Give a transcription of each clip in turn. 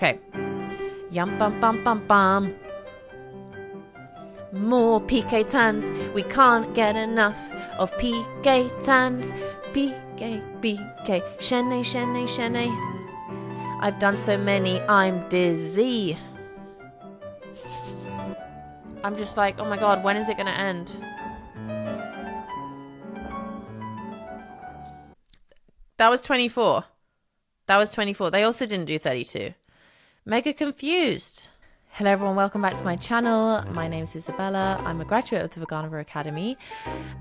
Okay. Yum bum bum bum bum. More PK turns. We can't get enough of PK turns. PK, PK. Shene, shene, shene. I've done so many, I'm dizzy. I'm just like, oh my god, when is it going to end? That was 24. That was 24. They also didn't do 32. Mega confused. Hello everyone, welcome back to my channel. My name is Isabella. I'm a graduate of the Vaganova Academy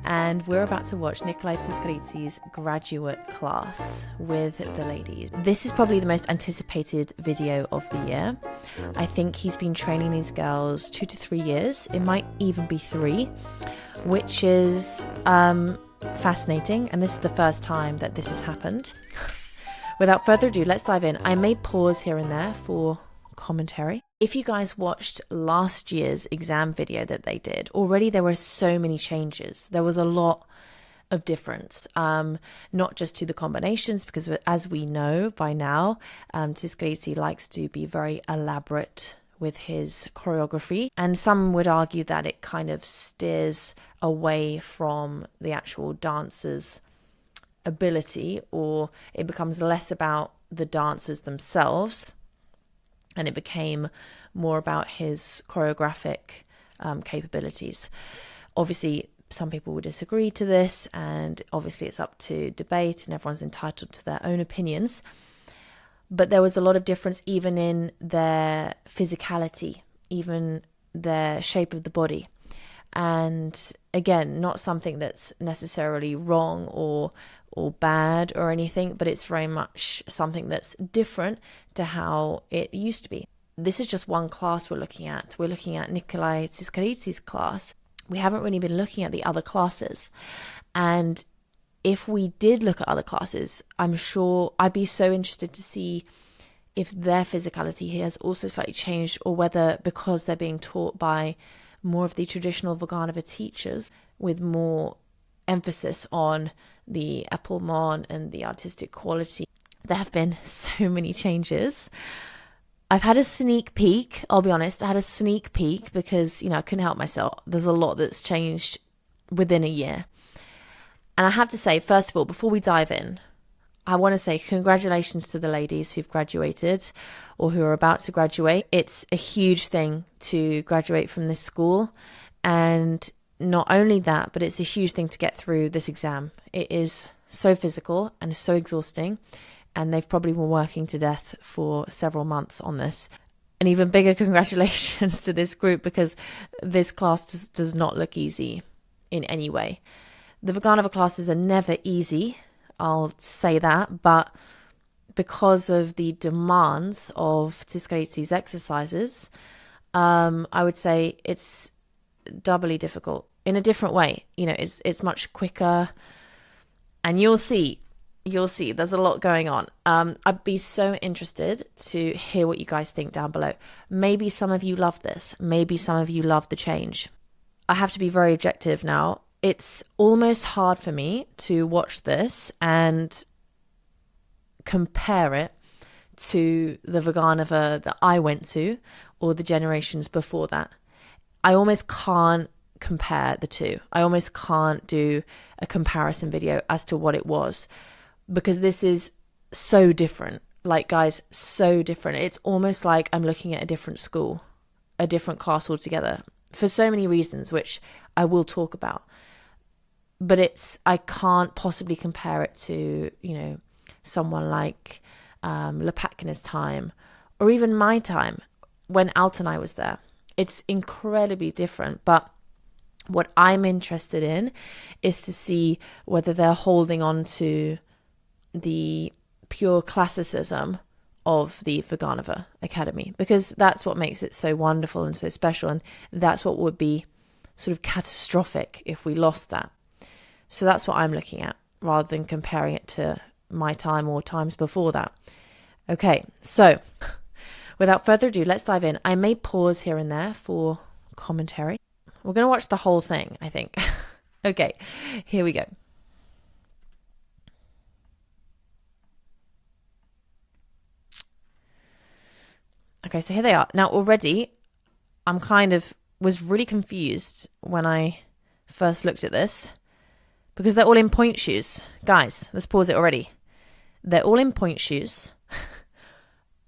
and we're about to watch Nikolai Tsiskaridszes' graduate class with the ladies. This is probably the most anticipated video of the year. I think he's been training these girls 2 to 3 years. It might even be 3, which is fascinating, and this is the first time that this has happened. Without further ado, let's dive in. I may pause here and there for commentary. If you guys watched last year's exam video that they did, already there were so many changes. There was a lot of difference, not just to the combinations, because as we know by now, Tsiskaridszes likes to be very elaborate with his choreography, and some would argue that it kind of steers away from the actual dancer's ability, or it becomes less about the dancers themselves and it became more about his choreographic capabilities. Obviously some people would disagree to this, and obviously it's up to debate and everyone's entitled to their own opinions, but there was a lot of difference even in their physicality, even their shape of the body. And again, not something that's necessarily wrong or bad or anything, but it's very much something that's different to how it used to be. This is just one class we're looking at. We're looking at Nikolai Tsiskaridszes' class. We haven't really been looking at the other classes. And if we did look at other classes, I'm sure I'd be so interested to see if their physicality has also slightly changed, or whether because they're being taught by more of the traditional Vaganova teachers with more emphasis on the epaulement and the artistic quality. There have been so many changes. I've had a sneak peek, I'll be honest, I had a sneak peek because, I couldn't help myself. There's a lot that's changed within a year. And I have to say, first of all, before we dive in, I want to say congratulations to the ladies who've graduated or who are about to graduate. It's a huge thing to graduate from this school, and not only that, but it's a huge thing to get through this exam. It is so physical and so exhausting, and they've probably been working to death for several months on this. And even bigger congratulations to this group, because this class does not look easy in any way. The Vaganova classes are never easy, I'll say that, but because of the demands of Tsiskaridszes' exercises, I would say it's doubly difficult in a different way. It's much quicker, and you'll see there's a lot going on. I'd be so interested to hear what you guys think down below. Maybe some of you love this, maybe some of you love the change. I have to be very objective now. It's almost hard for me to watch this and compare it to the Vaganova that I went to or the generations before that. I almost can't compare the two. I almost can't do a comparison video as to what it was, because this is so different. Like, guys, so different. It's almost like I'm looking at a different school, a different class altogether, for so many reasons, which I will talk about. But I can't possibly compare it to, someone like Lepatkin's time, or even my time when Alt and I was there. It's incredibly different, but what I'm interested in is to see whether they're holding on to the pure classicism of the Vaganova Academy, because that's what makes it so wonderful and so special, and that's what would be sort of catastrophic if we lost that. So that's what I'm looking at, rather than comparing it to my time or times before that. Okay, so without further ado, let's dive in. I may pause here and there for commentary. We're going to watch the whole thing, I think. Okay, here we go. Okay, so here they are. Now already was really confused when I first looked at this because they're all in point shoes. Guys, let's pause it already. They're all in point shoes,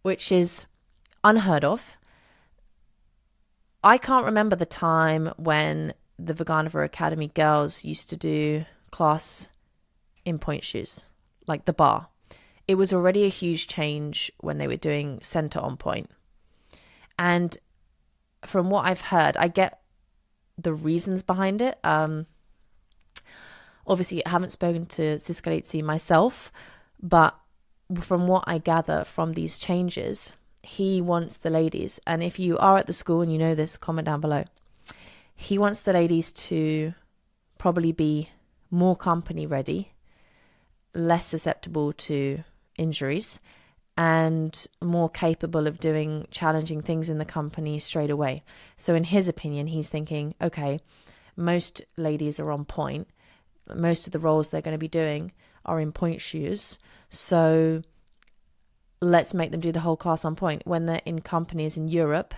which is unheard of. I can't remember the time when the Vaganova Academy girls used to do class in point shoes, like the bar. It was already a huge change when they were doing centre on point. And from what I've heard, I get the reasons behind it. Obviously, I haven't spoken to Tsiskaridszes myself, but from what I gather from these changes, he wants the ladies, and if you are at the school and you know this, comment down below. He wants the ladies to probably be more company ready, less susceptible to injuries, and more capable of doing challenging things in the company straight away. So in his opinion, he's thinking, okay, most ladies are on point. Most of the roles they're going to be doing are in point shoes. So let's make them do the whole class on point. When they're in companies in Europe,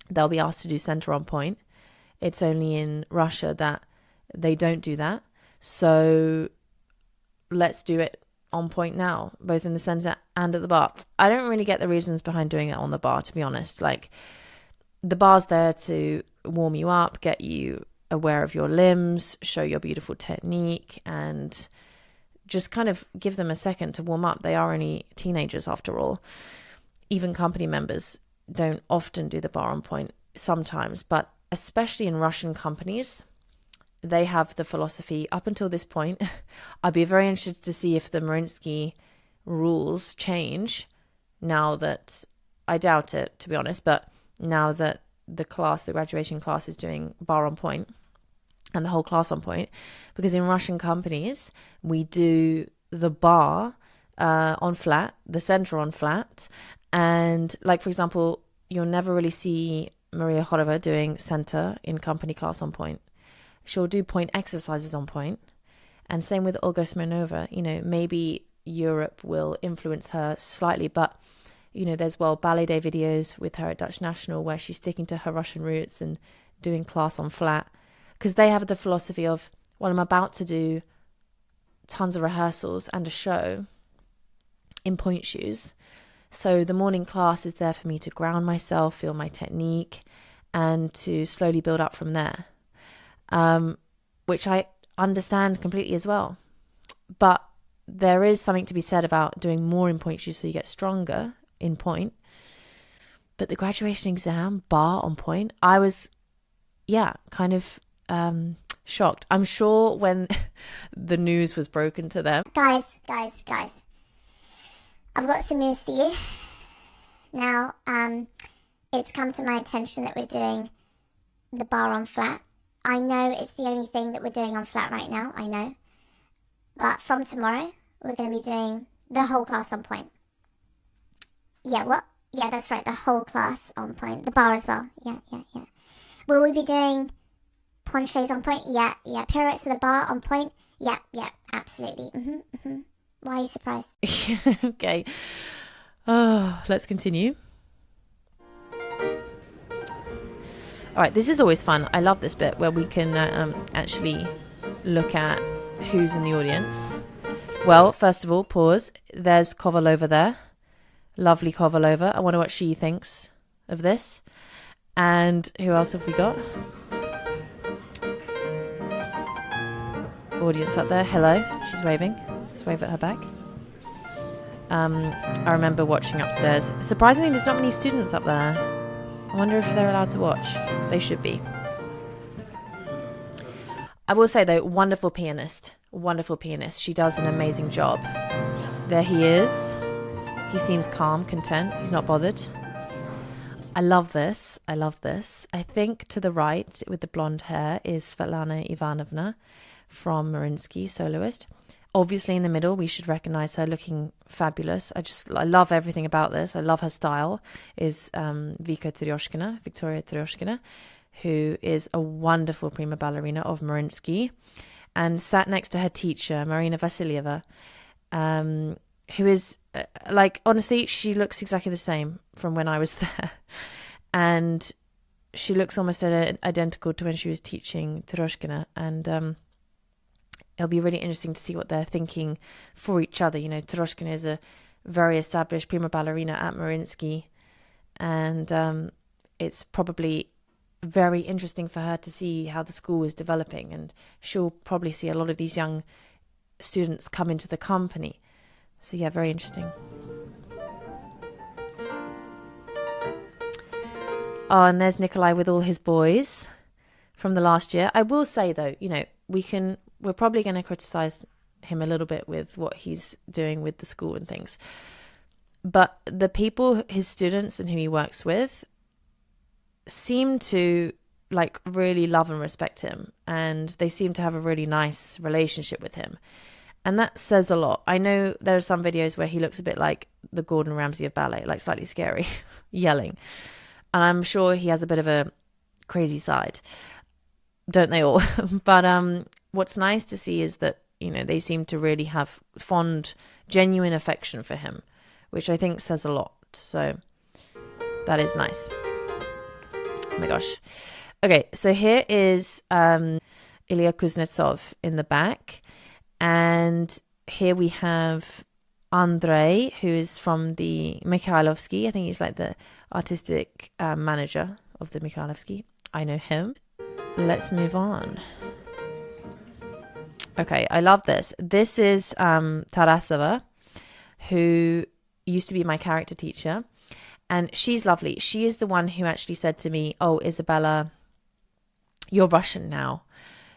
they'll be asked to do center on point. It's only in Russia that they don't do that. So let's do it on point now, both in the center and at the bar. I don't really get the reasons behind doing it on the bar, to be honest. Like, the bar's there to warm you up, get you aware of your limbs, show your beautiful technique, and just kind of give them a second to warm up. They are only teenagers after all. Even company members don't often do the bar on point sometimes, but especially in Russian companies, they have the philosophy up until this point. I'd be very interested to see if the Mariinsky rules change now that, I doubt it, to be honest, but now that the graduation class is doing bar on point and the whole class on point, because in Russian companies, we do the bar on flat, the center on flat, and like, for example, you'll never really see Maria Horova doing center in company class on point. She'll do point exercises on point. And same with Olga Smirnova. Maybe Europe will influence her slightly, but, there's ballet day videos with her at Dutch National where she's sticking to her Russian roots and doing class on flat. Because they have the philosophy of, well, I'm about to do tons of rehearsals and a show in point shoes. So the morning class is there for me to ground myself, feel my technique, and to slowly build up from there. Which I understand completely as well. But there is something to be said about doing more in point shoes so you get stronger in point. But the graduation exam, bar on point, I was, kind of shocked. I'm sure when the news was broken to them. Guys. I've got some news for you. Now, it's come to my attention that we're doing the bar on flat. I know it's the only thing that we're doing on flat right now, I know. But from tomorrow, we're going to be doing the whole class on point. Yeah, what? Yeah, that's right, the whole class on point. The bar as well. Yeah. Will we be doing ponchos on point? Yeah. Pirouettes to the bar on point? Yeah, absolutely. Why are you surprised? Okay. Let's continue. All right, this is always fun. I love this bit where we can actually look at who's in the audience. Well, first of all, pause. There's Kovalova there. Lovely Kovalova. I wonder what she thinks of this. And who else have we got? Audience up there. Hello. She's waving. Let's wave at her back. I remember watching upstairs. Surprisingly, there's not many students up there. I wonder if they're allowed to watch. They should be. I will say, though, wonderful pianist. She does an amazing job. There he is. He seems calm, content. He's not bothered. I love this. I think to the right with the blonde hair is Svetlana Ivanovna from Mariinsky, soloist. Obviously in the middle, we should recognize her looking fabulous. I love everything about this. I love her style. Is Victoria Tereshkina, who is a wonderful prima ballerina of Mariinsky, and sat next to her teacher, Marina Vasilieva, who is like, honestly, she looks exactly the same from when I was there. And she looks almost identical to when she was teaching Troshkina. And it'll be really interesting to see what they're thinking for each other. You know, Troshkina is a very established prima ballerina at Mariinsky. And it's probably very interesting for her to see how the school is developing. And she'll probably see a lot of these young students come into the company. So yeah, very interesting. Oh, and there's Nikolai with all his boys from the last year. I will say though, you know, we're probably going to criticize him a little bit with what he's doing with the school and things. But the people, his students and who he works with, seem to like really love and respect him. And they seem to have a really nice relationship with him. And that says a lot. I know there are some videos where he looks a bit like the Gordon Ramsay of ballet, like slightly scary, yelling. And I'm sure he has a bit of a crazy side. Don't they all? But what's nice to see is that, you know, they seem to really have fond, genuine affection for him, which I think says a lot. So that is nice. Oh my gosh. Okay, so here is Ilya Kuznetsov in the back. And here we have Andrei, who is from the Mikhailovsky. I think he's like the artistic manager of the Mikhailovsky. I know him. Let's move on. Okay, I love this. This is Tarasova, who used to be my character teacher. And she's lovely. She is the one who actually said to me, "Oh, Isabella, you're Russian now.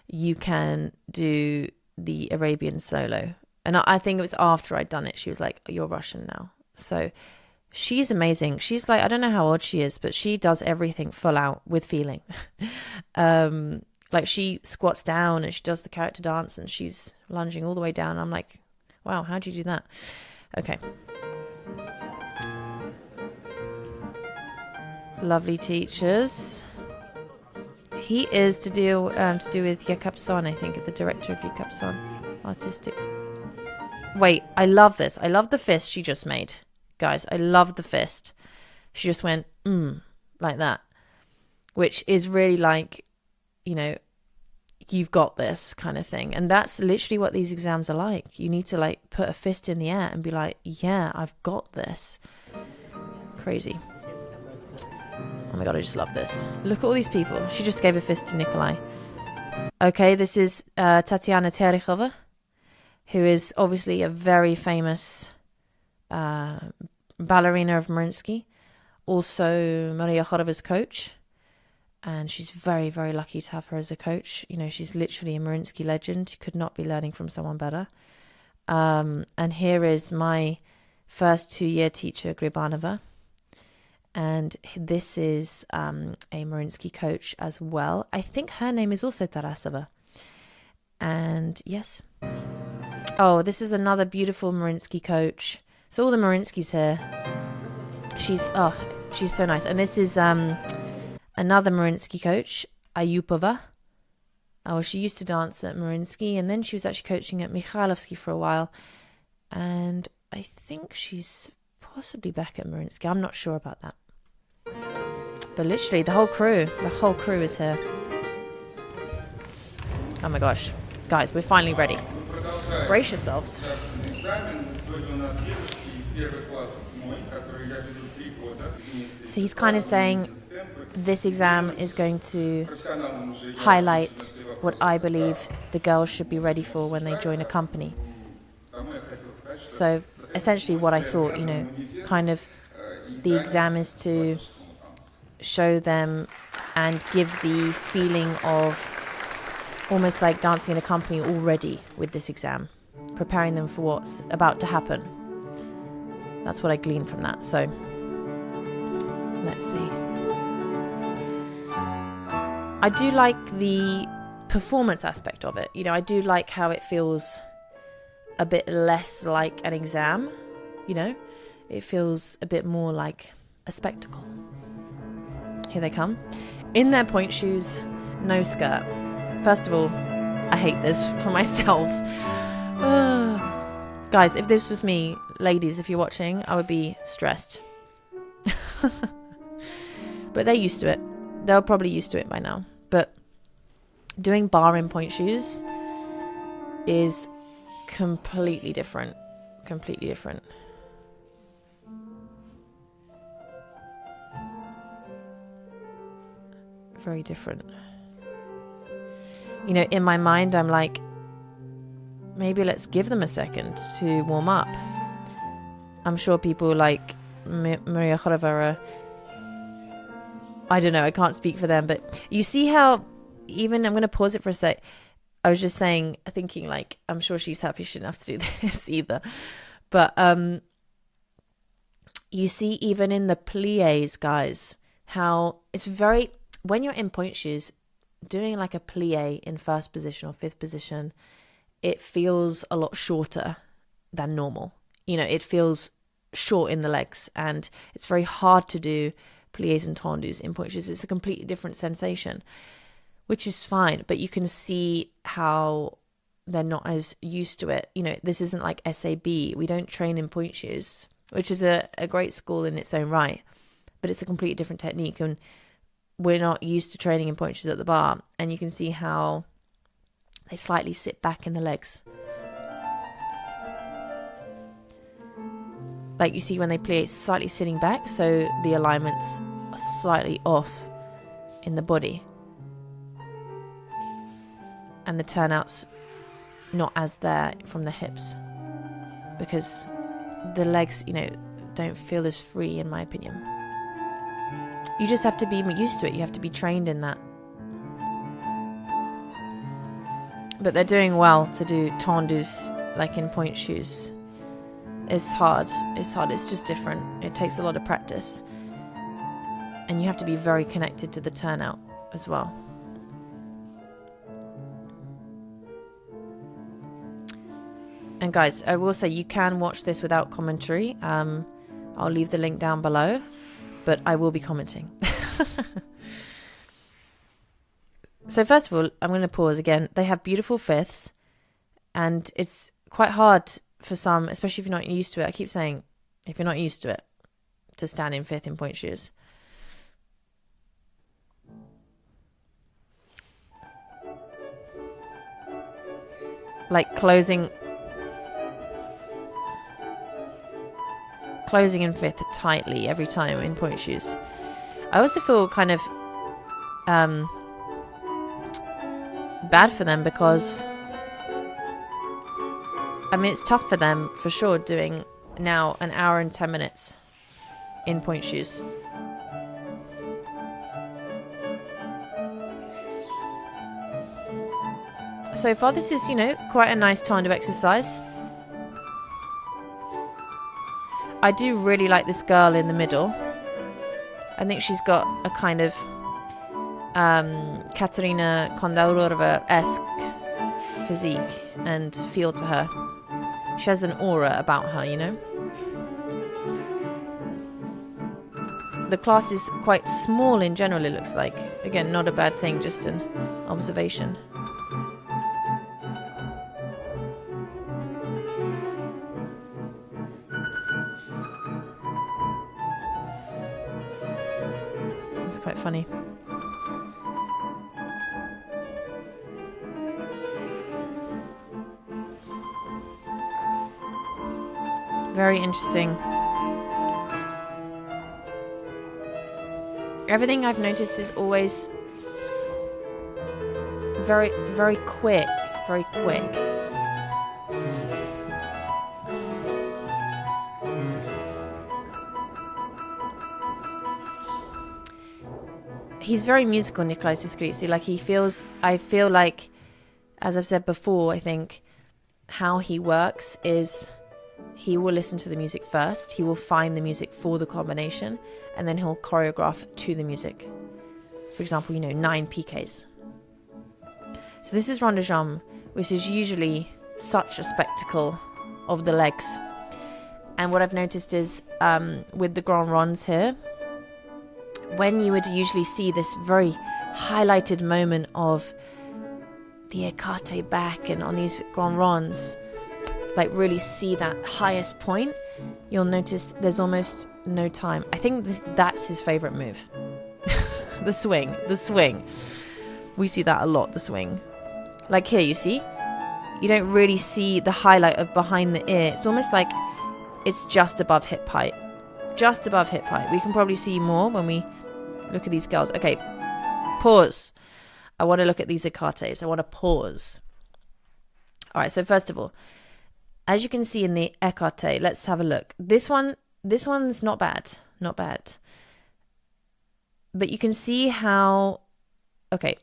You can do the Arabian solo." And I think it was after I'd done it. She was like, "You're Russian now." So she's amazing. She's like, I don't know how old she is, but she does everything full out with feeling. Like she squats down and she does the character dance and she's lunging all the way down. I'm like, wow, how do you do that? Okay. Lovely teachers. He is to do with Jakobson, I think, the director of Jakobson, artistic. Wait, I love this. I love the fist she just made. Guys, I love the fist. She just went, like that. Which is really like, you know, you've got this kind of thing. And that's literally what these exams are like. You need to like put a fist in the air and be like, yeah, I've got this. Crazy. Oh my God, I just love this. Look at all these people. She just gave a fist to Nikolai. Okay, this is Tatiana Terechova, who is obviously a very famous ballerina of Mariinsky. Also Maria Khorova's coach. And she's very, very lucky to have her as a coach. You know, she's literally a Mariinsky legend. You could not be learning from someone better. And here is my first 2-year teacher, Gribanova. And this is a Mariinsky coach as well. I think her name is also Tarasova. And yes. Oh, this is another beautiful Mariinsky coach. So all the Mariinskys here. She's so nice. And this is another Mariinsky coach, Ayupova. Oh, she used to dance at Mariinsky, and then she was actually coaching at Mikhailovsky for a while. And I think she's possibly back at Mariinsky. I'm not sure about that. But literally, the whole crew is here. Oh my gosh. Guys, we're finally ready. Brace yourselves. So he's kind of saying this exam is going to highlight what I believe the girls should be ready for when they join a company. So essentially what I thought, you know, kind of the exam is to show them and give the feeling of almost like dancing in a company already with this exam, preparing them for what's about to happen. That's what I gleaned from that. So let's see. I do like the performance aspect of it. You know, I do like how it feels a bit less like an exam, you know. It feels a bit more like a spectacle. Here they come. In their point shoes, no skirt. First of all, I hate this for myself. Guys, if this was me, ladies, if you're watching, I would be stressed. But they're used to it. They're probably used to it by now. But doing barre in point shoes is completely different. Completely different. Very different. You know, in my mind, I'm like, maybe let's give them a second to warm up. I'm sure people like Maria Chorovara, I don't know, I can't speak for them, but you see how, even, I'm going to pause it for a sec. I was just saying, thinking like, I'm sure she's happy she didn't have to do this either. But you see even in the pliés, guys, how it's very, when you're in point shoes, doing like a plié in first position or fifth position, it feels a lot shorter than normal. You know, it feels short in the legs, and it's very hard to do pliés and tendus in point shoes. It's a completely different sensation, which is fine, but you can see how they're not as used to it. You know, this isn't like SAB. We don't train in point shoes, which is a great school in its own right, but it's a completely different technique, and we're not used to training in point shoes at the bar, and you can see how they slightly sit back in the legs. Like you see when they play, it's slightly sitting back, so the alignment's slightly off in the body. And the turnout's not as there from the hips, because the legs, you know, don't feel as free, in my opinion. You just have to be used to it. You have to be trained in that. But they're doing well to do tendus like in point shoes. It's hard. It's hard. It's just different. It takes a lot of practice. And you have to be very connected to the turnout as well. And guys, I will say you can watch this without commentary. I'll leave the link down below, but I will be commenting. So first of all, I'm going to pause again. They have beautiful fifths, and it's quite hard for some, especially if you're not used to it. I keep saying, if you're not used to it, to stand in fifth in point shoes. Like closing in fifth tightly every time in point shoes. I also feel kind of bad for them, because I mean, it's tough for them for sure, doing now an hour and 10 minutes in point shoes. So far this is, you know, quite a nice tendu exercise. I do really like this girl in the middle. I think she's got a kind of Katerina Kondaurova-esque physique and feel to her. She has an aura about her, you know. The class is quite small in general, it looks like. Again, not a bad thing, just an observation. It's quite funny. Very interesting. Everything I've noticed is always very, very quick. Very quick. He's very musical, Nikolai Tsiskaridszes. Like I feel like, as I've said before, I think how he works is he will listen to the music first. He will find the music for the combination, and then he'll choreograph to the music. For example, you know, 9 PKs. So this is rond de jambe, which is usually such a spectacle of the legs. And what I've noticed is with the grand ronds here, when you would usually see this very highlighted moment of the écarté back and on these grand ronds, like really see that highest point, you'll notice there's almost no time. I think that's his favorite move. The swing. We see that a lot, the swing. Like here, you see? You don't really see the highlight of behind the ear. It's almost like it's just above hip height. Just above hip height. We can probably see more when we look at these girls. Okay, pause. I want to look at these écartés. I want to pause. All right, so first of all, as you can see in the écarté, let's have a look. This one's not bad. Not bad. But you can see how, okay,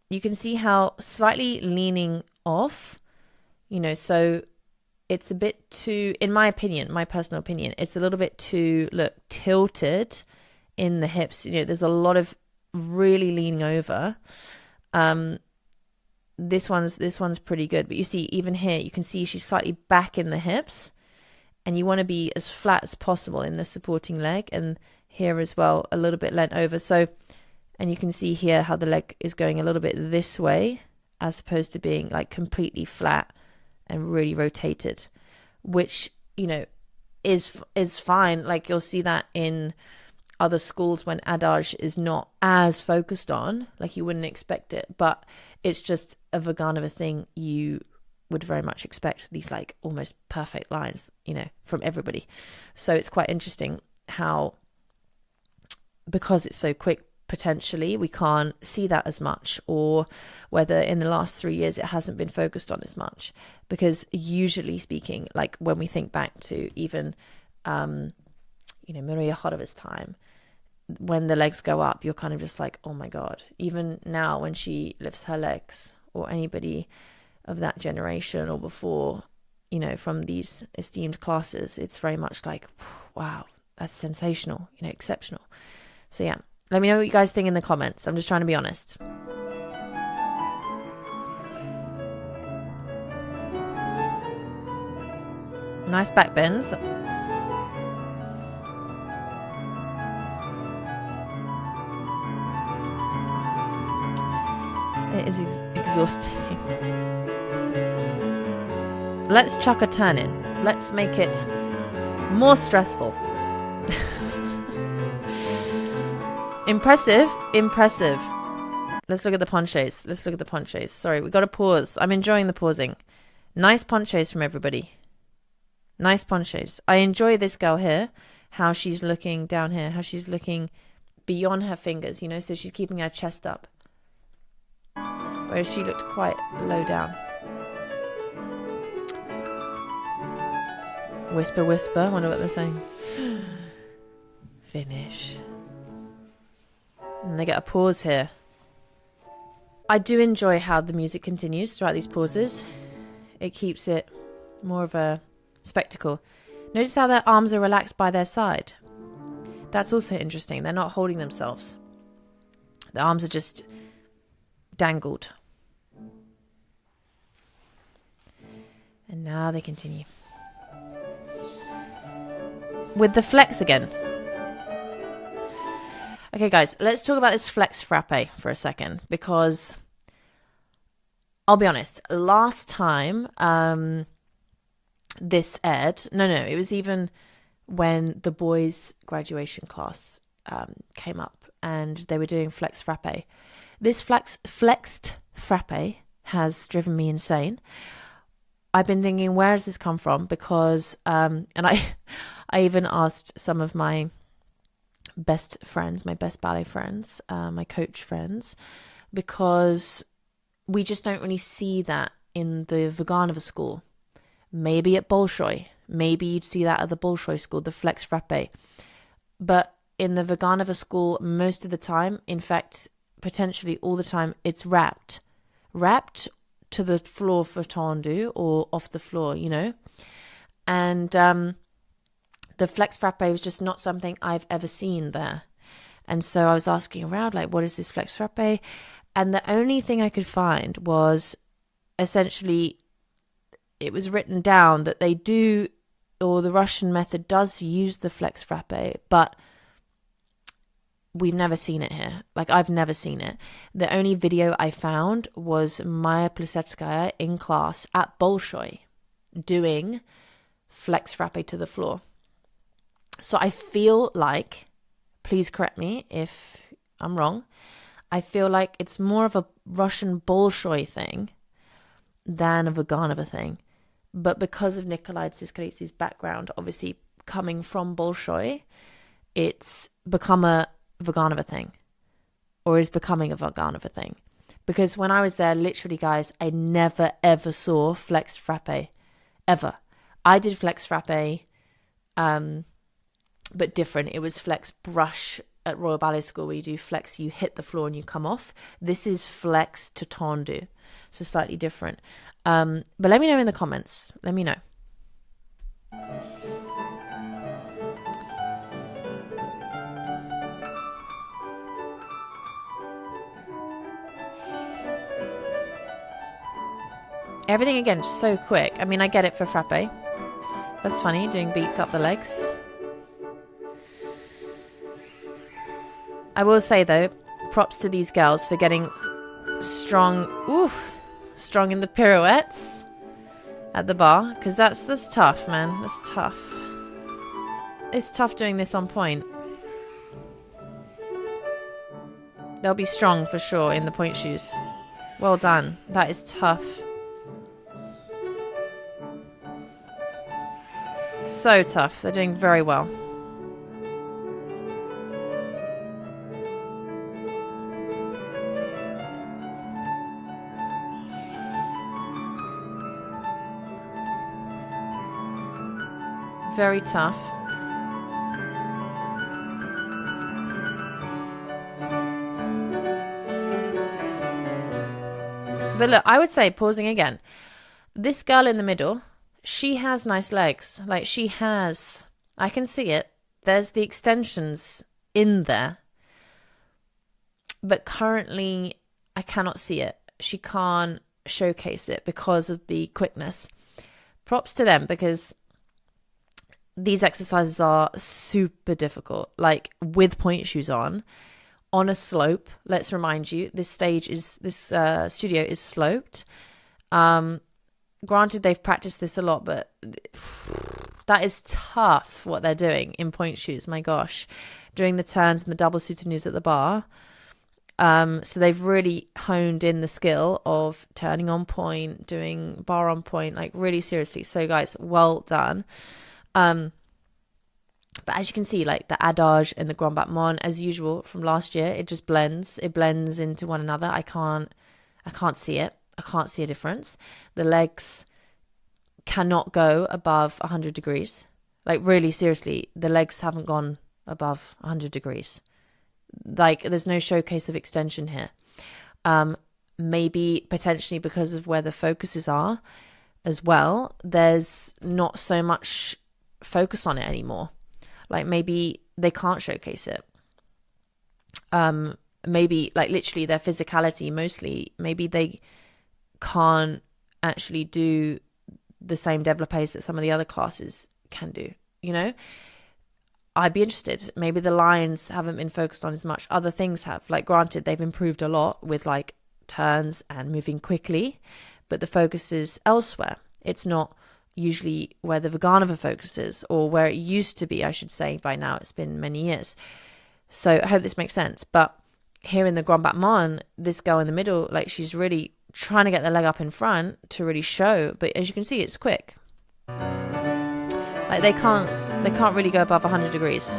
you can see how slightly leaning off, you know, so it's a bit too, in my opinion, my personal opinion, it's a little bit too, look, tilted in the hips. You know, there's a lot of really leaning over. This one's pretty good, but you see even here, you can see she's slightly back in the hips, and you want to be as flat as possible in the supporting leg, and here as well, a little bit leant over. So, and you can see here how the leg is going a little bit this way, as opposed to being like completely flat and really rotated, which, you know, is fine. Like you'll see that in other schools when adage is not as focused on, like you wouldn't expect it, but it's just a Vaganova thing. You would very much expect these like almost perfect lines, you know, from everybody. So it's quite interesting how, because it's so quick, potentially we can't see that as much, or whether in the last 3 years it hasn't been focused on as much, because usually speaking, like when we think back to even you know, Maria Horova's time, when the legs go up, you're kind of just like, oh my god. Even now when she lifts her legs, or anybody of that generation or before, you know, from these esteemed classes, it's very much like, wow, that's sensational, you know, exceptional. So yeah, let me know what you guys think in the comments. I'm just trying to be honest. Nice back bends. It is exhausting. Let's chuck a turn in. Let's make it more stressful. Impressive. Let's look at the ponchés. Sorry, we got to pause. I'm enjoying the pausing. Nice ponchés from everybody. Nice ponchés. I enjoy this girl here, how she's looking down here, how she's looking beyond her fingers, you know, so she's keeping her chest up. Whereas she looked quite low down. Whisper, whisper. I wonder what they're saying. Finish. And they get a pause here. I do enjoy how the music continues throughout these pauses. It keeps it more of a spectacle. Notice how their arms are relaxed by their side. That's also interesting. They're not holding themselves. The arms are just dangled. And now they continue. With the flex again. Okay, guys, let's talk about this flex frappe for a second, because I'll be honest, last time this aired, it was even when the boys' graduation class came up and they were doing flex frappe. This flexed frappe has driven me insane. I've been thinking, where has this come from? Because, and I even asked some of my best friends, my best ballet friends, my coach friends, because we just don't really see that in the Vaganova school. Maybe at Bolshoi, maybe you'd see that at the Bolshoi school, the flex frappe. But in the Vaganova school, most of the time, in fact, potentially all the time, it's wrapped to the floor for tendu, or off the floor, you know. And the flex frappe was just not something I've ever seen there. And so I was asking around, like, what is this flex frappe? And the only thing I could find was essentially, it was written down that they do, or the Russian method does use the flex frappe, but we've never seen it here. Like, I've never seen it. The only video I found was Maya Plisetskaya in class at Bolshoi. doing flex frappe to the floor. So I feel like, please correct me if I'm wrong, I feel like it's more of a Russian Bolshoi thing than a Vaganova thing. But because of Nikolai Tsiskaridszes' background, obviously coming from Bolshoi, it's become a Vaganova thing, or is becoming a Vaganova thing. Because when I was there, literally, guys, I never, ever saw flex frappe, ever. I did flex frappe, but different. It was flex brush at Royal Ballet School, where you do flex, you hit the floor and you come off. This is flex to tendu, so slightly different. But let me know in the comments. Let me know. Everything again, just so quick. I mean, I get it for frappe. That's funny, doing beats up the legs. I will say though, props to these girls for getting strong in the pirouettes at the bar, because that's tough, man. That's tough. It's tough doing this on point. They'll be strong for sure in the point shoes. Well done. That is tough. So tough. They're doing very well. Very tough. But look, I would say, pausing again, this girl in the middle, she has nice legs. Like, she has, I can see it. There's the extensions in there. But currently, I cannot see it. She can't showcase it because of the quickness. Props to them, because these exercises are super difficult. Like, with point shoes on a slope. Let's remind you, this studio is sloped. Granted, they've practiced this a lot, but that is tough what they're doing in point shoes. My gosh, doing the turns and the double soutenus at the bar. So they've really honed in the skill of turning on point, doing bar on point, like really seriously. So guys, well done. But as you can see, like the adage and the grand battement, as usual from last year, it just blends. It blends into one another. I can't see it. I can't see a difference. The legs cannot go above 100 degrees. Like, really seriously, the legs haven't gone above 100 degrees. Like, there's no showcase of extension here. Maybe potentially because of where the focuses are as well, there's not so much focus on it anymore. Like, maybe they can't showcase it. Maybe, like, literally their physicality mostly, maybe they can't actually do the same développés that some of the other classes can do, you know? I'd be interested. Maybe the lines haven't been focused on as much. Other things have. Like, granted, they've improved a lot with, like, turns and moving quickly, but the focus is elsewhere. It's not usually where the Vaganova focuses, or where it used to be, I should say. By now, it's been many years. So I hope this makes sense. But here in the grand battement, this girl in the middle, like, she's really trying to get the leg up in front to really show. But as you can see, it's quick. Like, they can't really go above 100 degrees.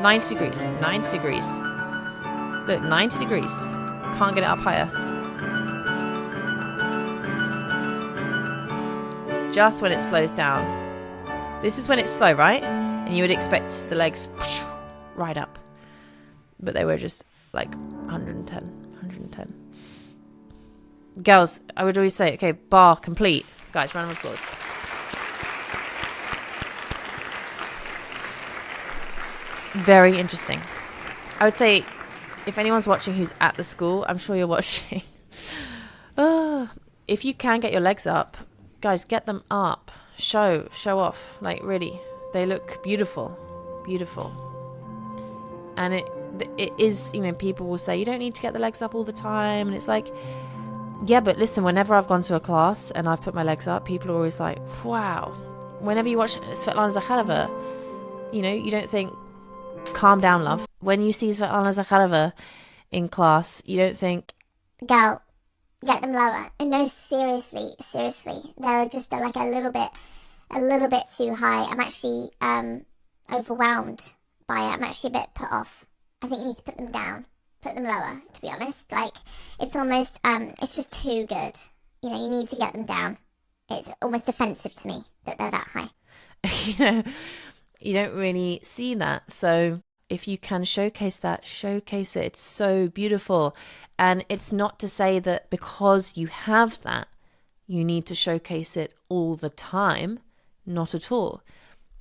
90 degrees. 90 degrees. Look, 90 degrees. Can't get it up higher. Just when it slows down. This is when it's slow, right? And you would expect the legs right up. But they were just like 110. 110. Girls, I would always say, okay, bar complete. Guys, round of applause. Very interesting. I would say, if anyone's watching who's at the school, I'm sure you're watching. If you can get your legs up, guys, get them up. Show off. Like, really, they look beautiful. Beautiful. And it is, you know, people will say, you don't need to get the legs up all the time. And it's like, Yeah, but listen, whenever I've gone to a class and I've put my legs up, people are always like, wow. Whenever you watch Svetlana Zakharova, you know, you don't think, calm down, love. When you see Svetlana Zakharova in class, you don't think, girl, get them lower. And no, seriously, they're just like a little bit too high. I'm actually overwhelmed by it. I'm actually a bit put off. I think you need to put them down, put them lower, to be honest. Like, it's almost, it's just too good. You know, you need to get them down. It's almost offensive to me that they're that high. You know, you don't really see that. So if you can showcase that, showcase it. It's so beautiful. And it's not to say that because you have that, you need to showcase it all the time. Not at all.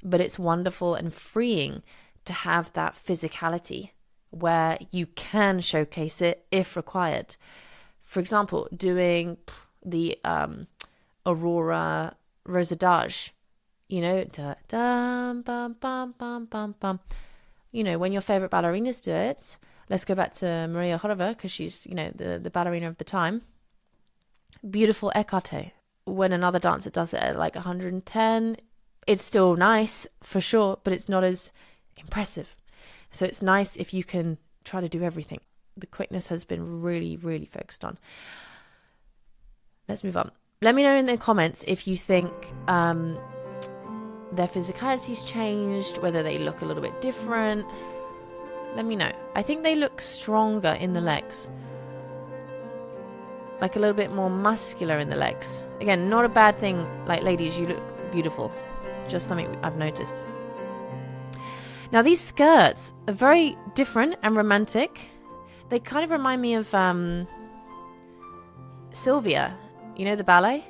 But it's wonderful and freeing to have that physicality where you can showcase it if required. For example, doing the Aurora Rosadage, you know, da dum bum bum bum bum bum. You know, when your favorite ballerinas do it. Let's go back to Maria Horova, because she's, you know, the ballerina of the time. Beautiful écarté. When another dancer does it at like 110, it's still nice for sure, but it's not as impressive. So it's nice if you can try to do everything. The quickness has been really, really focused on. Let's move on. Let me know in the comments if you think their physicality's changed, whether they look a little bit different. Let me know. I think they look stronger in the legs. Like a little bit more muscular in the legs. Again, not a bad thing. Like, ladies, you look beautiful. Just something I've noticed. Now, these skirts are very different and romantic. They kind of remind me of Sylvia. You know, the ballet?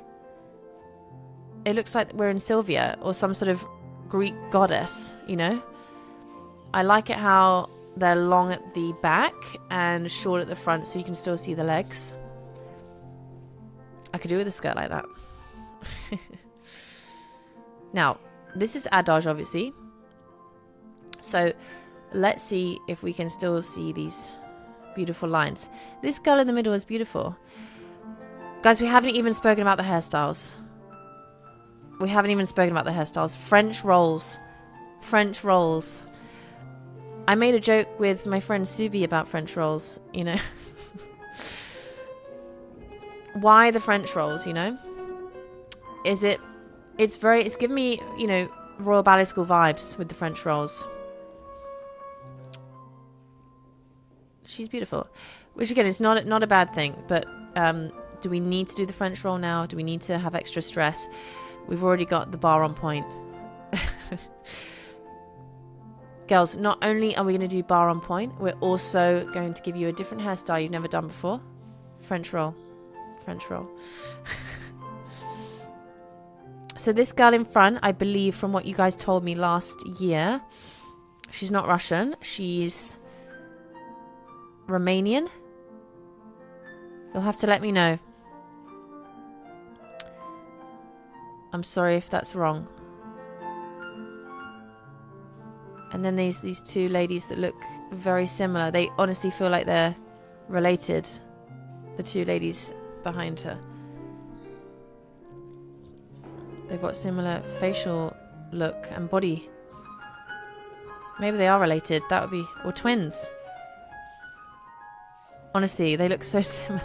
It looks like we're in Sylvia or some sort of Greek goddess, you know? I like it how they're long at the back and short at the front so you can still see the legs. I could do with a skirt like that. Now, this is Adagio, obviously. So let's see if we can still see these beautiful lines. This girl in the middle is beautiful. Guys, we haven't even spoken about the hairstyles. French rolls. I made a joke with my friend Suvi about French rolls, you know. Why the French rolls, you know? It's giving me, you know, Royal Ballet School vibes with the French rolls. She's beautiful. Which again is not a bad thing, but do we need to do the French roll now? Do we need to have extra stress? We've already got the bar on point. Girls, not only are we going to do bar on point, we're also going to give you a different hairstyle you've never done before. French roll. So this girl in front, I believe from what you guys told me last year, she's not Russian, she's Romanian. You'll have to let me know. I'm sorry if that's wrong. And then these two ladies that look very similar. They honestly feel like they're related. The two ladies behind her. They've got similar facial look and body. Maybe they are related. That would be... Or twins. Honestly, they look so similar.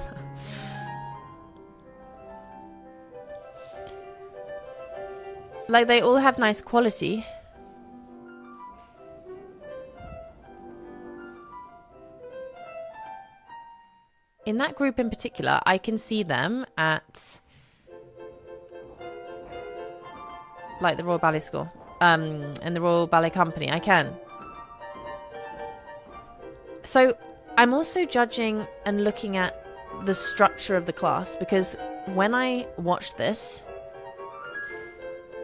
Like, they all have nice quality. In that group in particular, I can see them at like the Royal Ballet School and the Royal Ballet Company. I can. So I'm also judging and looking at the structure of the class, because when I watch this,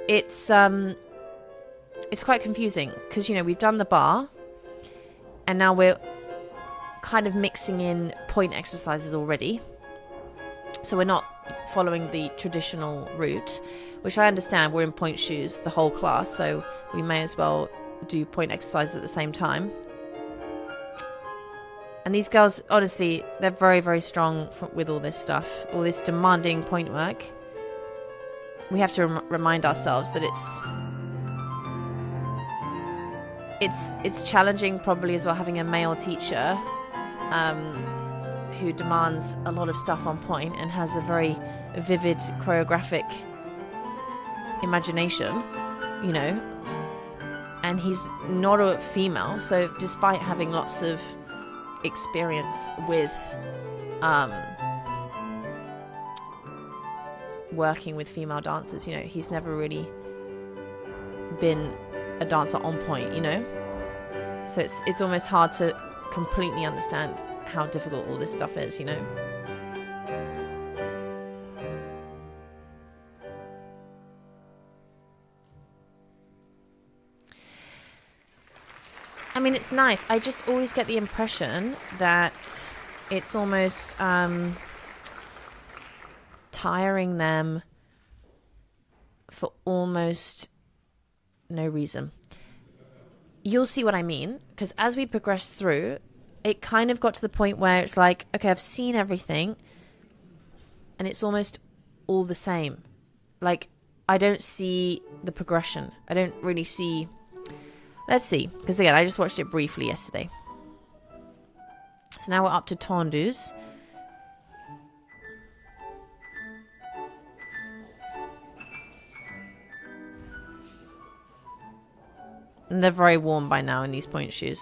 it's quite confusing, because, you know, we've done the bar and now we're kind of mixing in point exercises already. So we're not following the traditional route, which I understand. We're in point shoes the whole class, so we may as well do point exercises at the same time. And these girls, honestly, they're very, very strong with all this stuff, all this demanding point work. We have to remind ourselves that it's challenging probably as well having a male teacher who demands a lot of stuff on point and has a very vivid choreographic imagination, you know, and he's not a female, so despite having lots of experience with working with female dancers, you know, he's never really been a dancer on point, you know, so it's almost hard to completely understand how difficult all this stuff is, you know. I mean, it's nice. I just always get the impression that it's almost tiring them for almost no reason. You'll see what I mean, because as we progress through, it kind of got to the point where it's like, okay, I've seen everything, and it's almost all the same. Like, I don't see the progression. I don't really see... Let's see, because again, I just watched it briefly yesterday. So now we're up to Tendus. And they're very warm by now in these point shoes.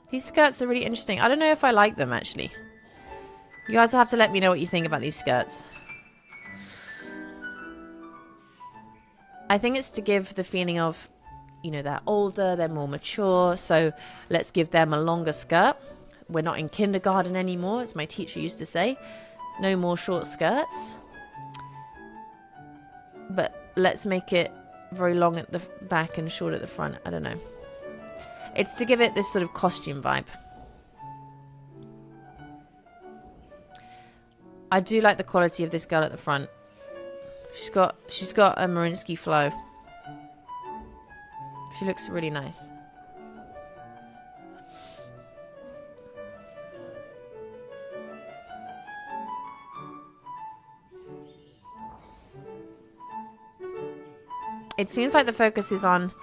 These skirts are really interesting. I don't know if I like them, actually. You guys will have to let me know what you think about these skirts. I think it's to give the feeling of, you know, they're older, they're more mature, so let's give them a longer skirt. We're not in kindergarten anymore, as my teacher used to say. No more short skirts. But let's make it very long at the back and short at the front. I don't know. It's to give it this sort of costume vibe. I do like the quality of this girl at the front. She's got a Marinsky flow. She looks really nice. It seems like the focus is on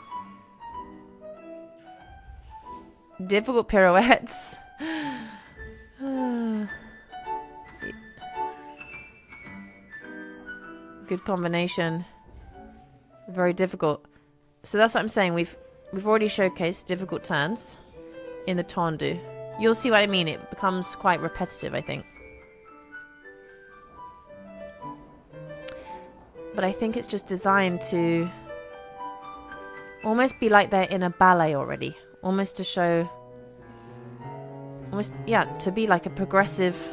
difficult pirouettes. Good combination. Very difficult. So that's what I'm saying. We've already showcased difficult turns in the tendu. You'll see what I mean. It becomes quite repetitive, I think. But I think it's just designed to almost be like they're in a ballet already. Almost to show... to be like a progressive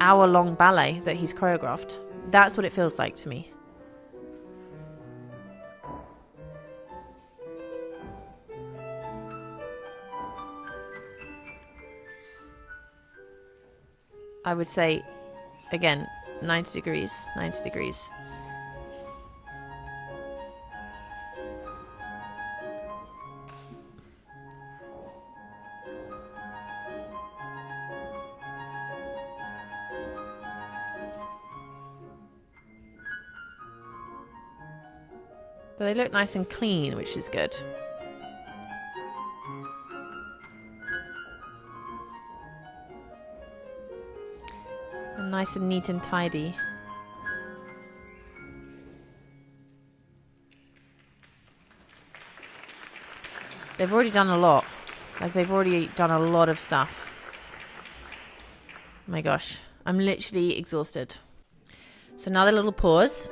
hour-long ballet that he's choreographed. That's what it feels like to me. I would say, again, 90 degrees, 90 degrees. But they look nice and clean, which is good. And nice and neat and tidy. They've already done a lot. Like, they've already done a lot of stuff. Oh my gosh. I'm literally exhausted. So another little pause.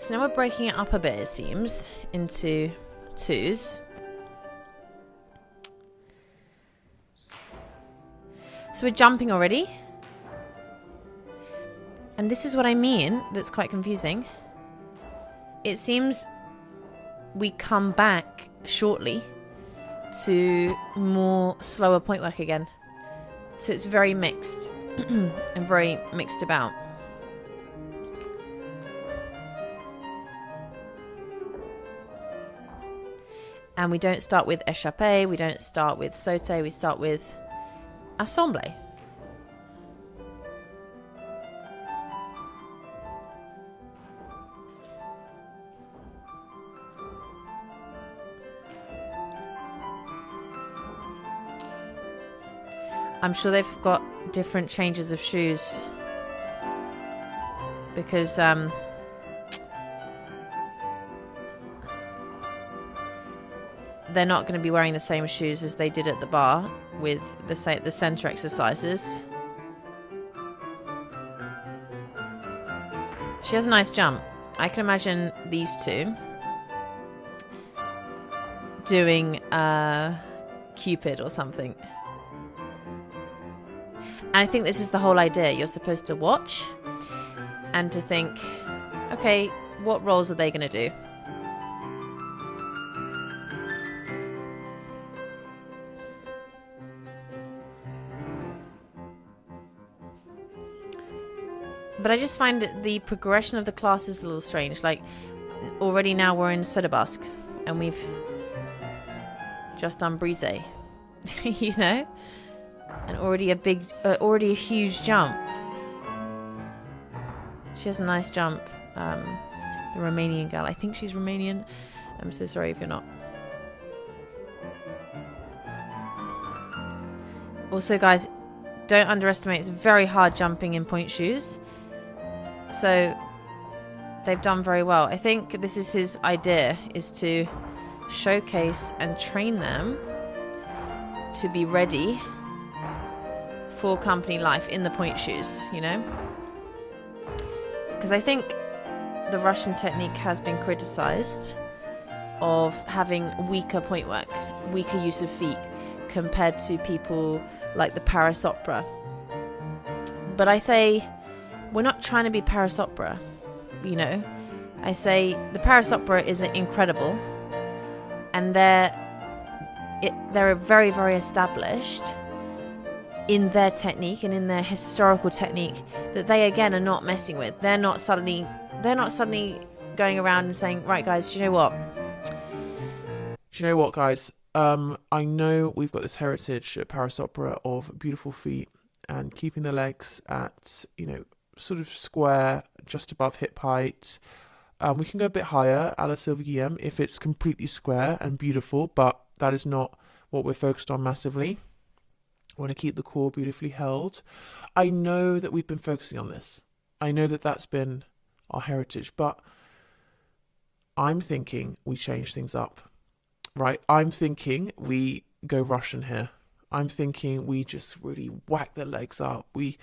So now we're breaking it up a bit, it seems, into twos. So we're jumping already. And this is what I mean that's quite confusing. It seems we come back shortly to more slower point work again. So it's very mixed and very mixed about. And we don't start with échappé, we don't start with sauté, we start with ensemble. I'm sure they've got different changes of shoes because they're not going to be wearing the same shoes as they did at the bar with the center exercises. She has a nice jump. I can imagine these two doing Cupid or something. And I think this is the whole idea. You're supposed to watch and to think, okay, what roles are they going to do? But I just find the progression of the classes a little strange. Like, already now we're in Soderbasque and we've just done Brise, you know? And already a huge jump. She has a nice jump. The Romanian girl. I think she's Romanian. I'm so sorry if you're not. Also, guys, don't underestimate. It's very hard jumping in pointe shoes. So they've done very well. I think this is his idea, is to showcase and train them to be ready for company life in the pointe shoes, you know? Because I think the Russian technique has been criticized of having weaker pointe work, weaker use of feet compared to people like the Paris Opera. But I say, we're not trying to be Paris Opera, you know? I say the Paris Opera is incredible and they're very, very established in their technique and in their historical technique that they again are not messing with. They're not suddenly going around and saying, right guys, do you know what? Do you know what, guys? I know we've got this heritage at Paris Opera of beautiful feet and keeping the legs at, you know, sort of square, just above hip height. We can go a bit higher, a la Sylvie Guillem, if it's completely square and beautiful, but that is not what we're focused on massively. I want to keep the core beautifully held. I know that we've been focusing on this. I know that that's been our heritage, but I'm thinking we change things up, right? I'm thinking we go Russian here. I'm thinking we just really whack the legs up. We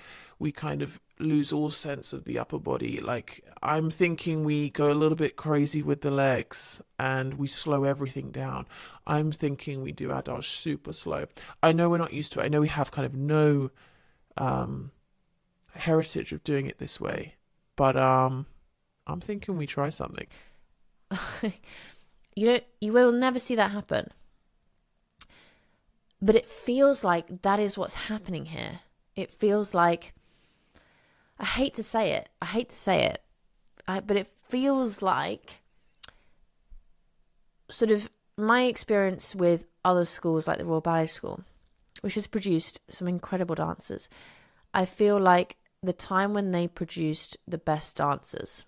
kind of lose all sense of the upper body. Like, I'm thinking we go a little bit crazy with the legs and we slow everything down. I'm thinking we do adagio super slow. I know we're not used to it. I know we have kind of no heritage of doing it this way. But I'm thinking we try something. You will never see that happen. But it feels like that is what's happening here. It feels like, I hate to say it, but it feels like sort of my experience with other schools like the Royal Ballet School, which has produced some incredible dancers. I feel like the time when they produced the best dancers,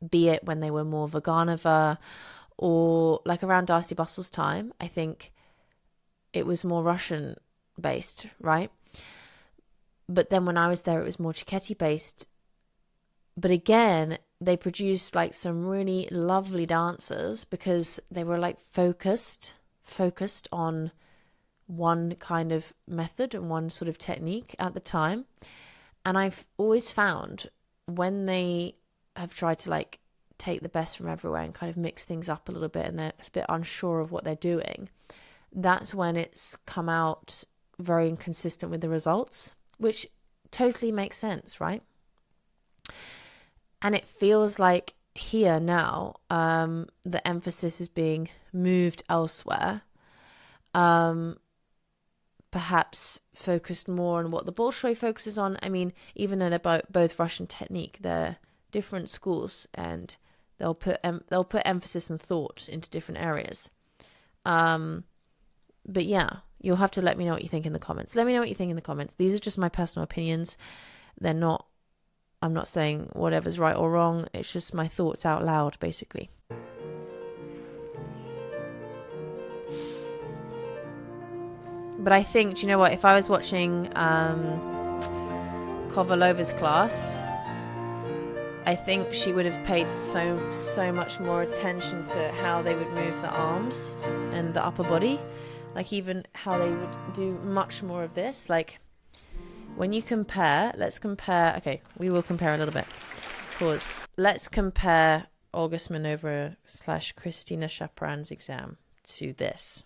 be it when they were more Vaganova or like around Darcy Bustle's time, I think it was more Russian based, right? But then when I was there, it was more Cecchetti based. But again, they produced like some really lovely dancers because they were like focused on one kind of method and one sort of technique at the time. And I've always found when they have tried to like take the best from everywhere and kind of mix things up a little bit and they're a bit unsure of what they're doing, that's when it's come out very inconsistent with the results, which totally makes sense, right? And it feels like here now, the emphasis is being moved elsewhere, perhaps focused more on what the Bolshoi focuses on. I mean, even though they're both Russian technique, they're different schools, and They'll put emphasis and thought into different areas. But yeah, you'll have to let me know what you think in the comments. Let me know what you think in the comments. These are just my personal opinions. I'm not saying whatever's right or wrong. It's just my thoughts out loud, basically. But I think, do you know what? If I was watching Kovalova's class, I think she would have paid so much more attention to how they would move the arms and the upper body. Like even how they would do much more of this. Like when you compare, let's compare. Okay, we will compare a little bit. Pause. Let's compare Olga Smirnova / Christina Chaperan's exam to this.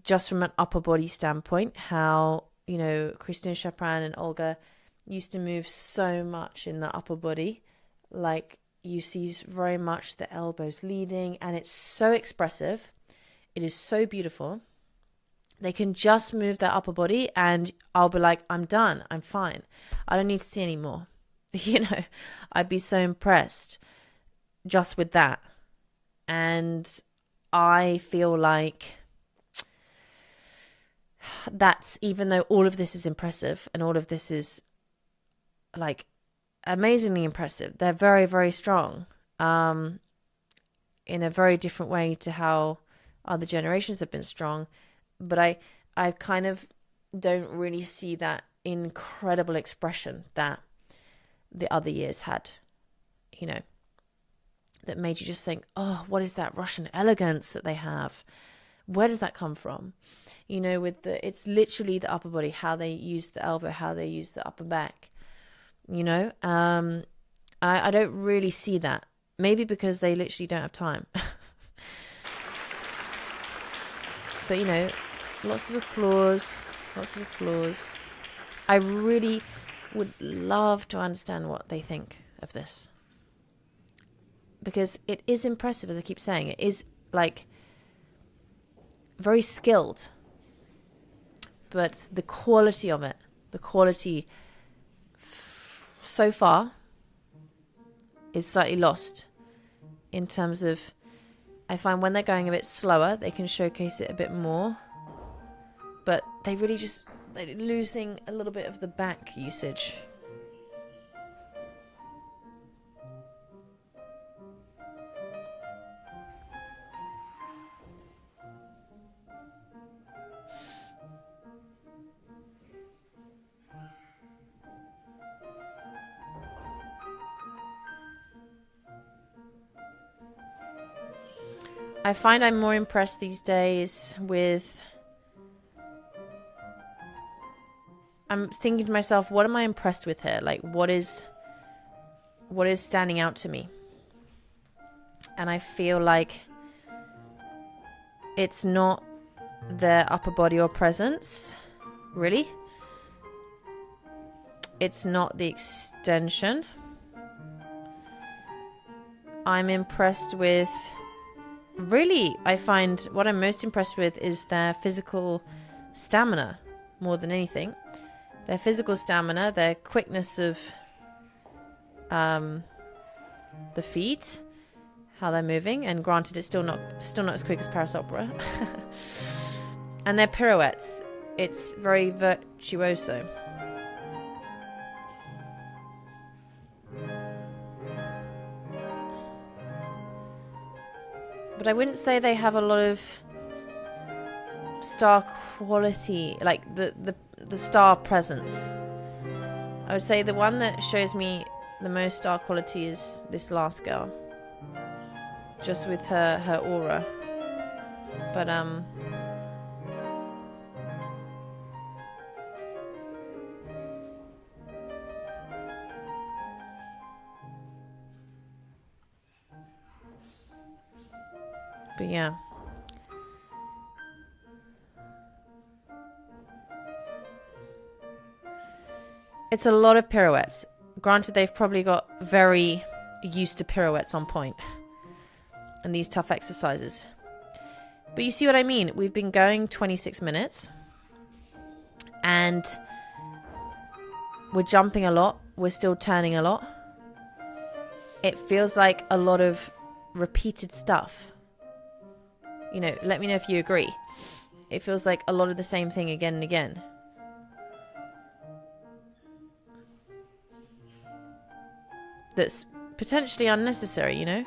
Just from an upper body standpoint, how, you know, Christina Chaperan and Olga used to move so much in the upper body. Like you see very much the elbows leading, and it's so expressive. It is so beautiful. They can just move their upper body and I'll be like, I'm done. I'm fine. I don't need to see any more. You know, I'd be so impressed just with that. And I feel like that's, even though all of this is impressive and all of this is like amazingly impressive, they're very, very strong in a very different way to how other generations have been strong. But I kind of don't really see that incredible expression that the other years had, you know, that made you just think, oh, what is that Russian elegance that they have? Where does that come from? You know, it's literally the upper body, how they use the elbow, how they use the upper back, you know. I don't really see that. Maybe because they literally don't have time. But, you know, lots of applause. I really would love to understand what they think of this. Because it is impressive, as I keep saying. It is, like, very skilled. But the quality of it, so far is slightly lost in terms of, I find when they're going a bit slower, they can showcase it a bit more. But they're losing a little bit of the back usage. I find I'm more impressed these days with... I'm thinking to myself, what am I impressed with here? Like, what is standing out to me? And I feel like it's not their upper body or presence, really. It's not the extension. I'm impressed with... Really, I find what I'm most impressed with is their physical stamina more than anything. Their physical stamina, their quickness of the feet, how they're moving, and granted, it's still not as quick as Paris Opera. And their pirouettes, it's very virtuoso. But I wouldn't say they have a lot of star quality, like the star presence. I would say the one that shows me the most star quality is this last girl. Just with her aura. But yeah. It's a lot of pirouettes. Granted, they've probably got very used to pirouettes on pointe and these tough exercises. But you see what I mean? We've been going 26 minutes and we're jumping a lot. We're still turning a lot. it feels like a lot of repeated stuff. You know, let me know if you agree. It feels like a lot of the same thing again and again. That's potentially unnecessary, you know?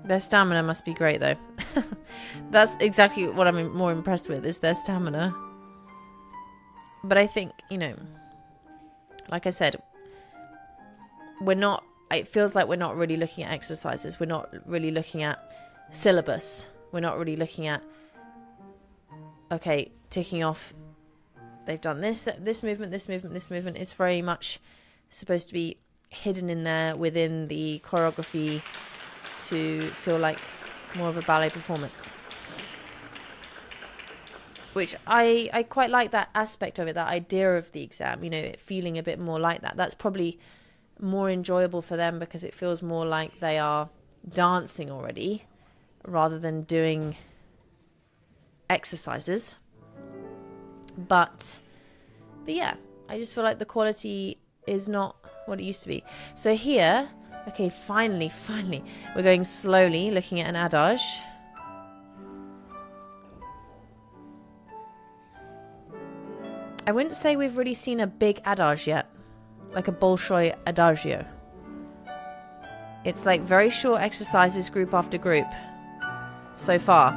Their stamina must be great, though. That's exactly what I'm more impressed with, is their stamina. But I think, you know, like I said, it feels like we're not really looking at exercises. We're not really looking at syllabus. We're not really looking at, okay, ticking off, they've done this movement, this movement, this movement. It's very much supposed to be hidden in there within the choreography to feel like more of a ballet performance. Which I quite like that aspect of it, that idea of the exam, you know, it feeling a bit more like that. That's probably more enjoyable for them because it feels more like they are dancing already rather than doing exercises. But yeah, I just feel like the quality is not what it used to be. So here, okay, finally, we're going slowly, looking at an adage. I wouldn't say we've really seen a big adage yet, like a Bolshoi Adagio. It's like very short exercises, group after group. So far,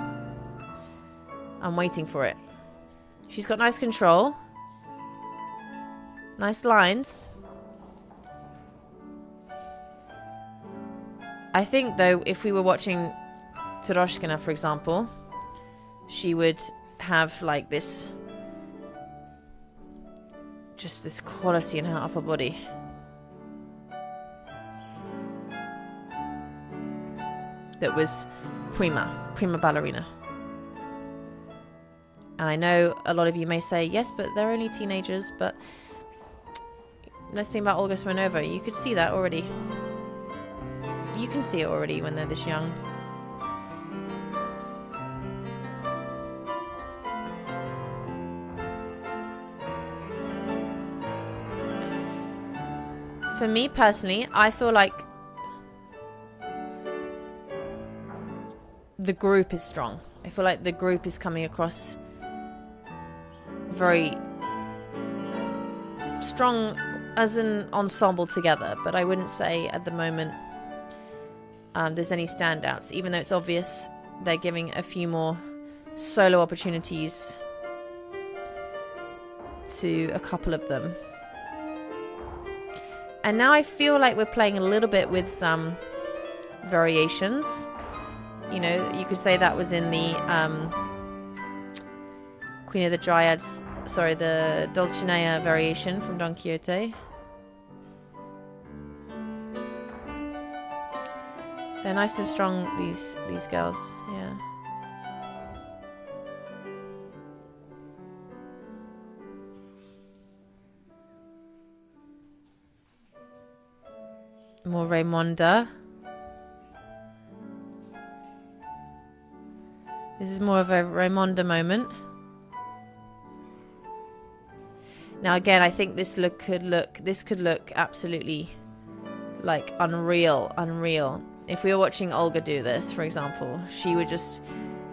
I'm waiting for it. She's got nice control, nice lines. I think, though, if we were watching Turoshkina, for example, she would have like this, just this quality in her upper body. That was prima ballerina. And I know a lot of you may say, yes, but they're only teenagers, but let's think about Olga Smirnova. You could see that already. You can see it already when they're this young. For me personally, I feel like the group is strong. I feel like the group is coming across very strong as an ensemble together, but I wouldn't say at the moment there's any standouts, even though it's obvious they're giving a few more solo opportunities to a couple of them. And now I feel like we're playing a little bit with variations. You know, you could say that was in the Queen of the Dryads, the Dulcinea variation from Don Quixote. They're nice and strong, these girls, yeah. More Raimonda. This is more of a Raimonda moment. Now again, I think this could look absolutely like unreal. If we were watching Olga do this, for example, she would just,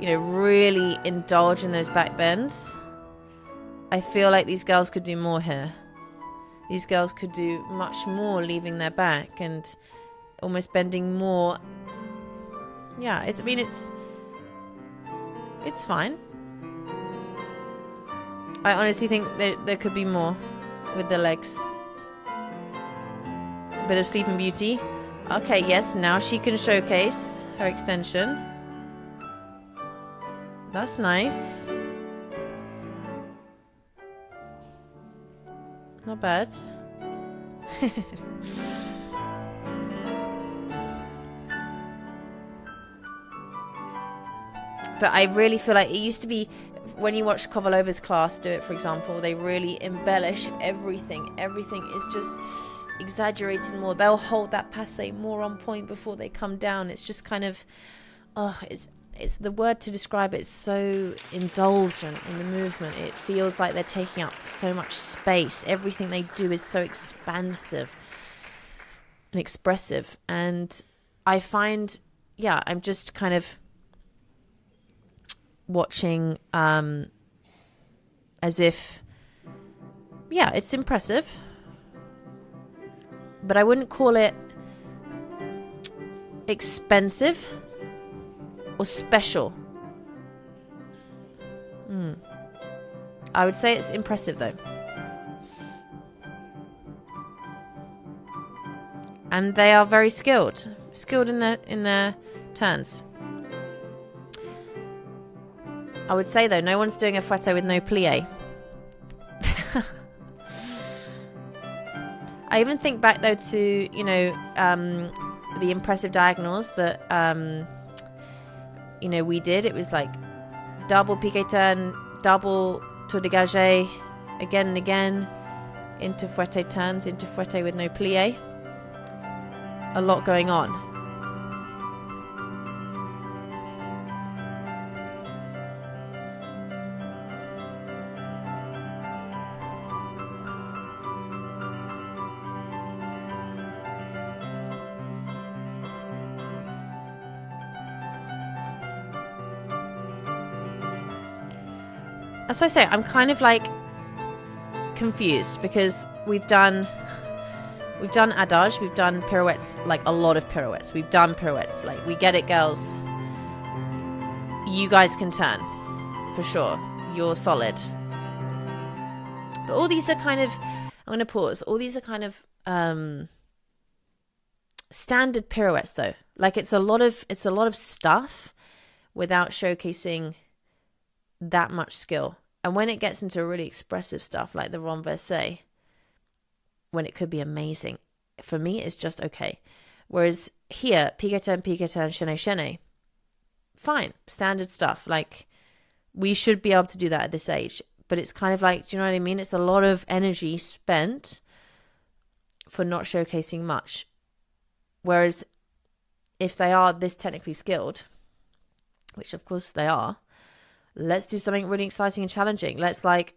you know, really indulge in those back bends. I feel like these girls could do more here. These girls could do much more, leaving their back and almost bending more. Yeah, it's fine. I honestly think there could be more with the legs. A bit of Sleeping Beauty. Okay, yes, now she can showcase her extension. That's nice. Not bad. But I really feel like it used to be, when you watch Kovalova's class do it, for example, they really embellish everything. Everything is just exaggerated more. They'll hold that passe more on point before they come down. It's just kind of, it's the word to describe it, so indulgent in the movement. It feels like they're taking up so much space. Everything they do is so expansive and expressive. And I find, yeah, I'm just kind of watching as if, yeah, it's impressive, but I wouldn't call it expensive or special. I would say it's impressive though. And they are very skilled in their turns. I would say though, no one's doing a fouetté with no plie. I even think back though to, you know, the impressive diagonals that you know, we did. It was like double piqué turn, double tour dégagé, again and again, into fouetté turns, into fouetté with no plie. A lot going on. As I say, I'm kind of like confused because we've done adage, we've done pirouettes, like a lot of pirouettes. We've done pirouettes, like we get it, girls. You guys can turn, for sure. You're solid. But all these are kind of, I'm going to pause. All these are kind of standard pirouettes though. Like it's a lot of stuff without showcasing that much skill. And when it gets into really expressive stuff like the renversé, when it could be amazing, for me it's just okay. Whereas here, piqué turn, chaîné, chaîné, fine, standard stuff. Like we should be able to do that at this age. But it's kind of like, do you know what I mean? It's a lot of energy spent for not showcasing much. Whereas if they are this technically skilled, which of course they are, let's do something really exciting and challenging. Let's like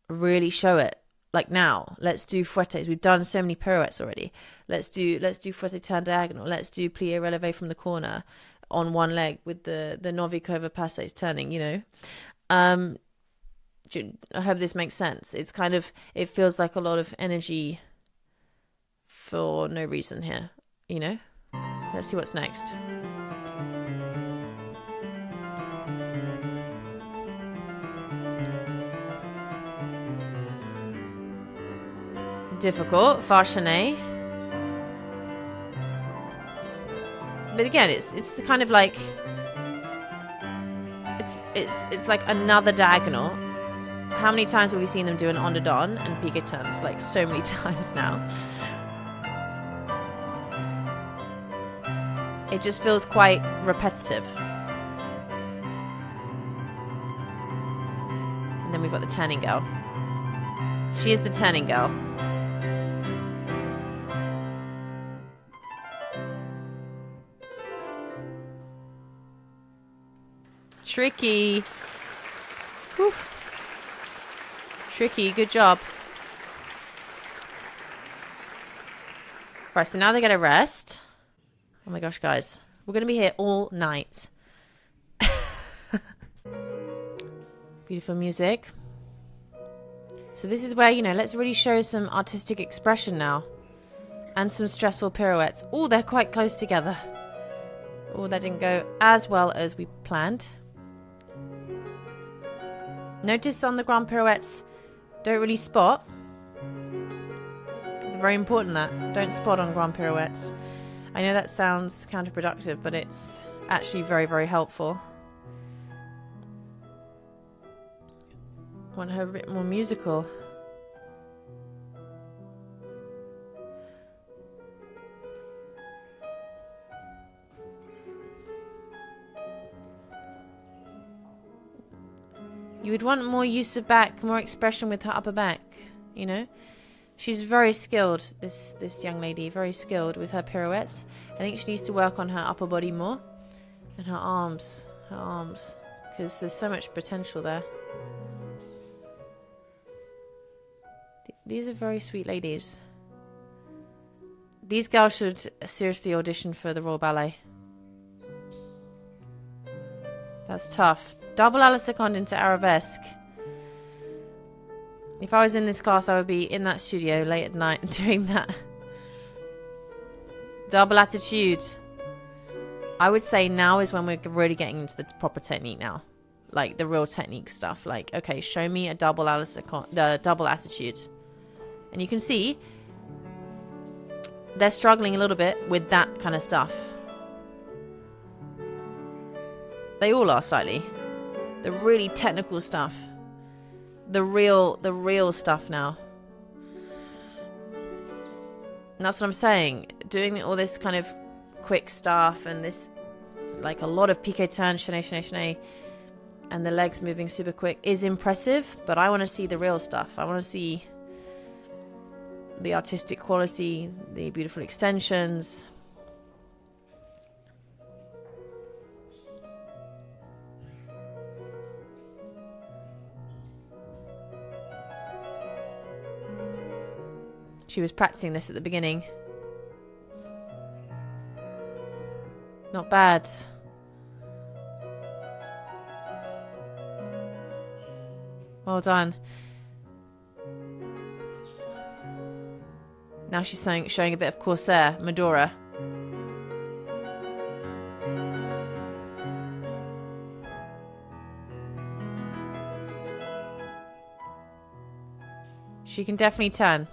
really show it. Like now, let's do fouettes. We've done so many pirouettes already. Let's do fouetté turn diagonal. Let's do plié relevé from the corner on one leg with the Novikova passes turning, you know. I hope this makes sense. It's kind of, it feels like a lot of energy for no reason here, you know. Let's see what's next. Difficult, farchané. But again, it's kind of like it's like another diagonal. How many times have we seen them do an on-the-don and piqué turns? Like so many times now. It just feels quite repetitive. And then we've got the turning girl. She is the turning girl. Tricky. Whew. Tricky, good job. Right, so now they get a rest. Oh my gosh, guys. We're going to be here all night. Beautiful music. So this is where, you know, let's really show some artistic expression now. And some stressful pirouettes. Oh, they're quite close together. Oh, that didn't go as well as we planned. Notice on the grand pirouettes, don't really spot. It's very important that. Don't spot on grand pirouettes. I know that sounds counterproductive, but it's actually very, very helpful. I want her a bit more musical. You would want more use of back, more expression with her upper back, you know? She's very skilled, this young lady, very skilled with her pirouettes. I think she needs to work on her upper body more and her arms. her arms, because there's so much potential there. These are very sweet ladies. These girls should seriously audition for the Royal Ballet. That's tough. Double à la seconde into arabesque. If I was in this class, I would be in that studio late at night doing that. Double attitude. I would say now is when we're really getting into the proper technique now. Like the real technique stuff. Like, okay, show me a double à la seconde, double attitude. And you can see they're struggling a little bit with that kind of stuff. They all are slightly. The really technical stuff. The real stuff now. And that's what I'm saying. Doing all this kind of quick stuff and this, like a lot of piqué turn, chaîné, and the legs moving super quick is impressive, but I want to see the real stuff. I want to see the artistic quality, the beautiful extensions. She was practicing this at the beginning. Not bad. Well done. Now she's showing a bit of Corsair, Medora. She can definitely turn.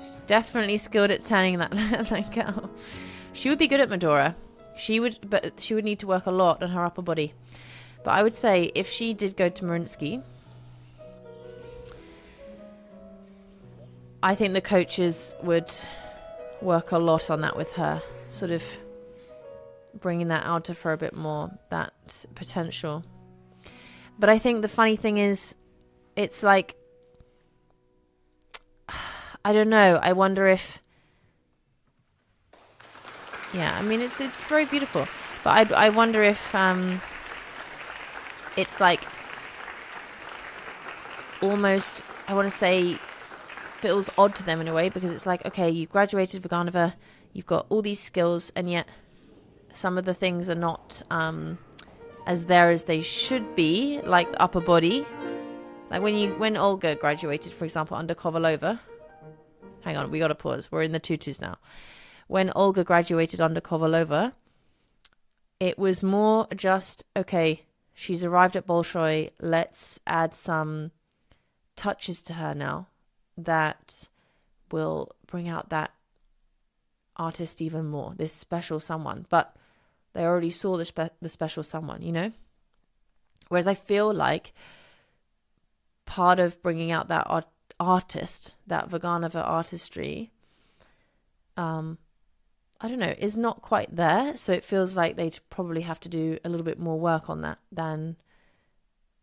She's definitely skilled at turning that girl. She would be good at Medora. But she would need to work a lot on her upper body. But I would say if she did go to Mariinsky, I think the coaches would work a lot on that with her, sort of bringing that out of her a bit more, that potential. But I think the funny thing is, it's like, I don't know, I wonder if, yeah, I mean, it's very beautiful, but I wonder if it's like almost, I want to say, feels odd to them in a way, because it's like, okay, you graduated Vaganova, you've got all these skills, and yet some of the things are not as there as they should be, like the upper body. Like when Olga graduated, for example, under Kovalova. Hang on, we got to pause. We're in the tutus now. When Olga graduated under Kovalova, it was more just, okay, she's arrived at Bolshoi, let's add some touches to her now that will bring out that artist even more, this special someone. But they already saw the special someone, you know? Whereas I feel like part of bringing out that artist, that Vaganova artistry, I don't know, is not quite there. So it feels like they'd probably have to do a little bit more work on that than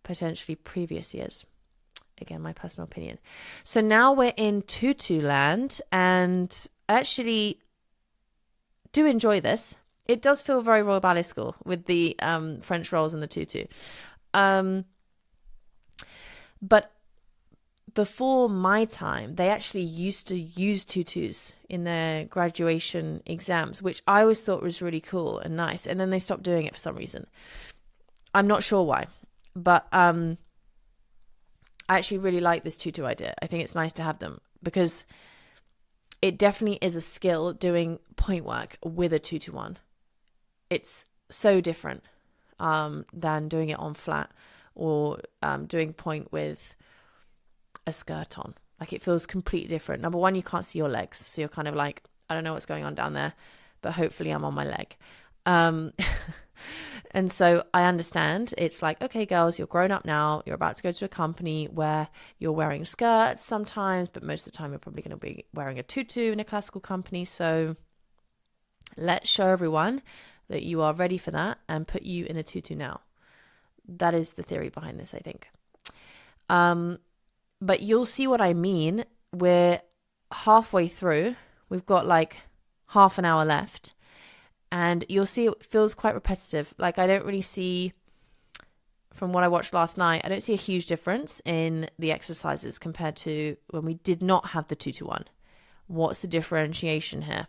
potentially previous years. Again, my personal opinion. So now we're in tutu land, and I actually do enjoy this. It does feel very Royal Ballet School with the French rolls and the tutu. But before my time, they actually used to use tutus in their graduation exams, which I always thought was really cool and nice. And then they stopped doing it for some reason. I'm not sure why, but I actually really like this tutu idea. I think it's nice to have them because it definitely is a skill doing point work with a tutu one. It's so different than doing it on flat or doing point with a skirt on. Like, it feels completely different. Number one, you can't see your legs, so you're kind of like, I don't know what's going on down there, but hopefully I'm on my leg. And so I understand. It's like, okay, girls, you're grown up now. You're about to go to a company where you're wearing skirts sometimes, but most of the time you're probably going to be wearing a tutu in a classical company. So let's show everyone that you are ready for that and put you in a tutu now. That is the theory behind this, I think. But you'll see what I mean. We're halfway through. We've got like half an hour left. And you'll see it feels quite repetitive. Like I don't really see, from what I watched last night, I don't see a huge difference in the exercises compared to when we did not have the 2-to-1. What's the differentiation here?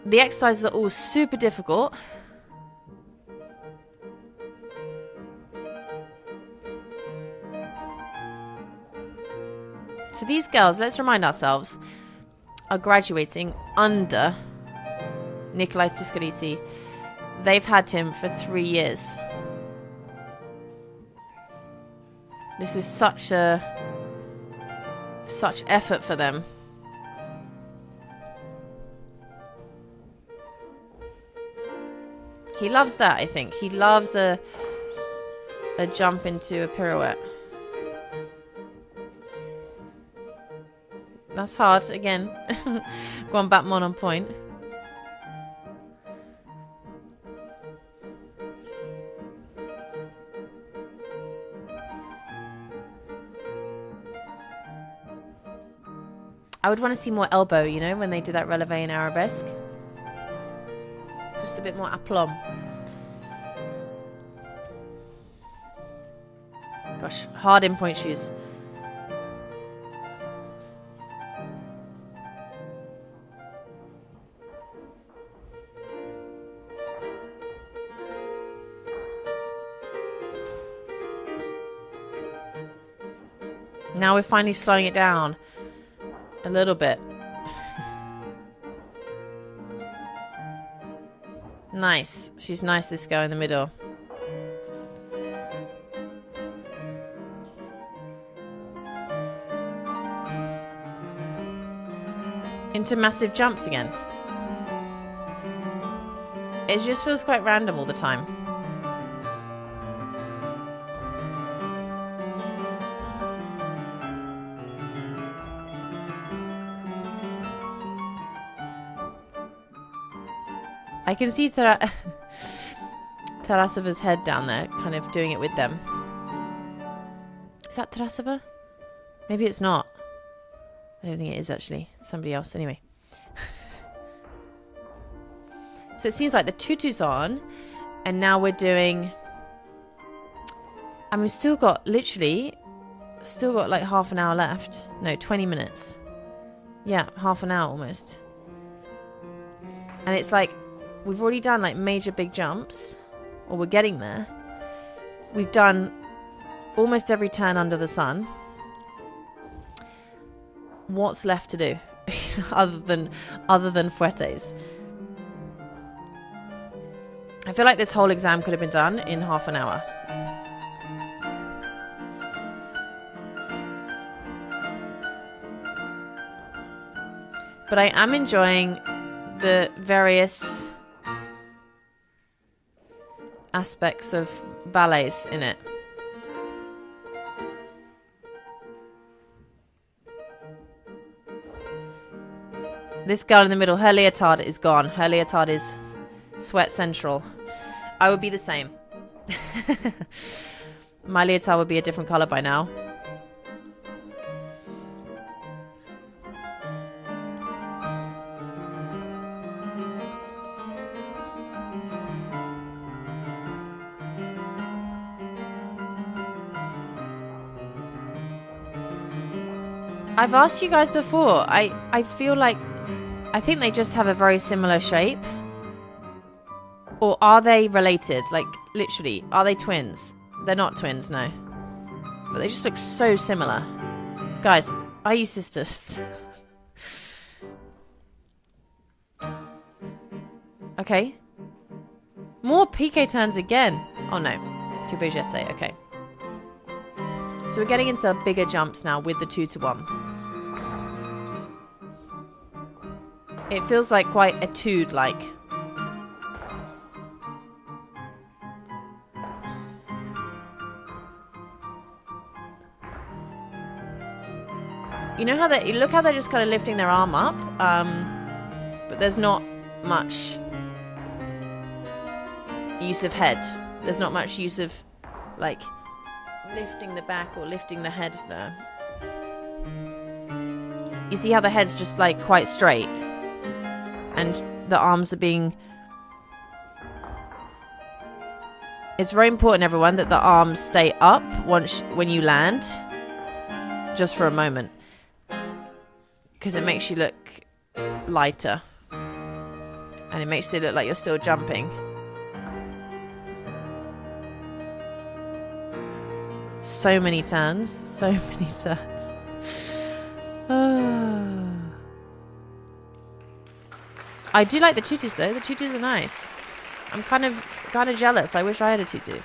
The exercises are all super difficult. So these girls, let's remind ourselves, are graduating under Nikolai Tsiskaridszes. They've had him for 3 years. This is such effort for them. He loves that, I think. He loves a jump into a pirouette. That's hard, again. Going back on point. I would want to see more elbow, you know, when they do that releve and arabesque. Just a bit more aplomb. Gosh, hard in point shoes. Now we're finally slowing it down a little bit. Nice. She's nice, this girl in the middle. Into massive jumps again. It just feels quite random all the time. I can see Tarasova's head down there, kind of doing it with them. Is that Tarasova? Maybe it's not. I don't think it is, actually. It's somebody else, anyway. So it seems like the tutu's on, and now we're doing... And we've still got, literally, like half an hour left. No, 20 minutes. Yeah, half an hour almost. And it's like... We've already done like major big jumps, or we're getting there. We've done almost every turn under the sun. What's left to do other than Fouetts? I feel like this whole exam could have been done in half an hour. But I am enjoying the various aspects of ballets in it. This girl in the middle, her leotard is gone. Her leotard is sweat central. I would be the same. My leotard would be a different color by now. I've asked you guys before. I feel like... I think they just have a very similar shape. Or are they related? Like, literally, are they twins? They're not twins, no. But they just look so similar. Guys, are you sisters? Okay. More piqué turns again. Oh, no. Coupe-jeté, okay. So we're getting into bigger jumps now with the 2-to-1. It feels like quite etude-like. You know how they look how they're just kind of lifting their arm up, but there's not much use of head. There's not much use of like lifting the back or lifting the head there. You see how the head's just like quite straight and the arms are being... It's very important, everyone, that the arms stay up when you land, just for a moment, because it makes you look lighter and it makes it look like you're still jumping. So many turns, so many turns. I do like the tutus though. The tutus are nice. I'm kind of jealous. I wish I had a tutu.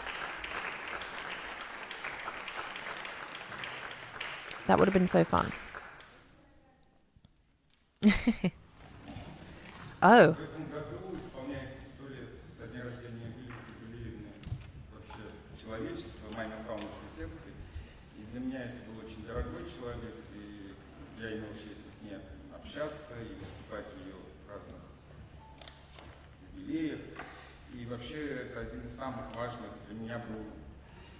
That would have been so fun. Oh. И вообще это один из самых важных для меня был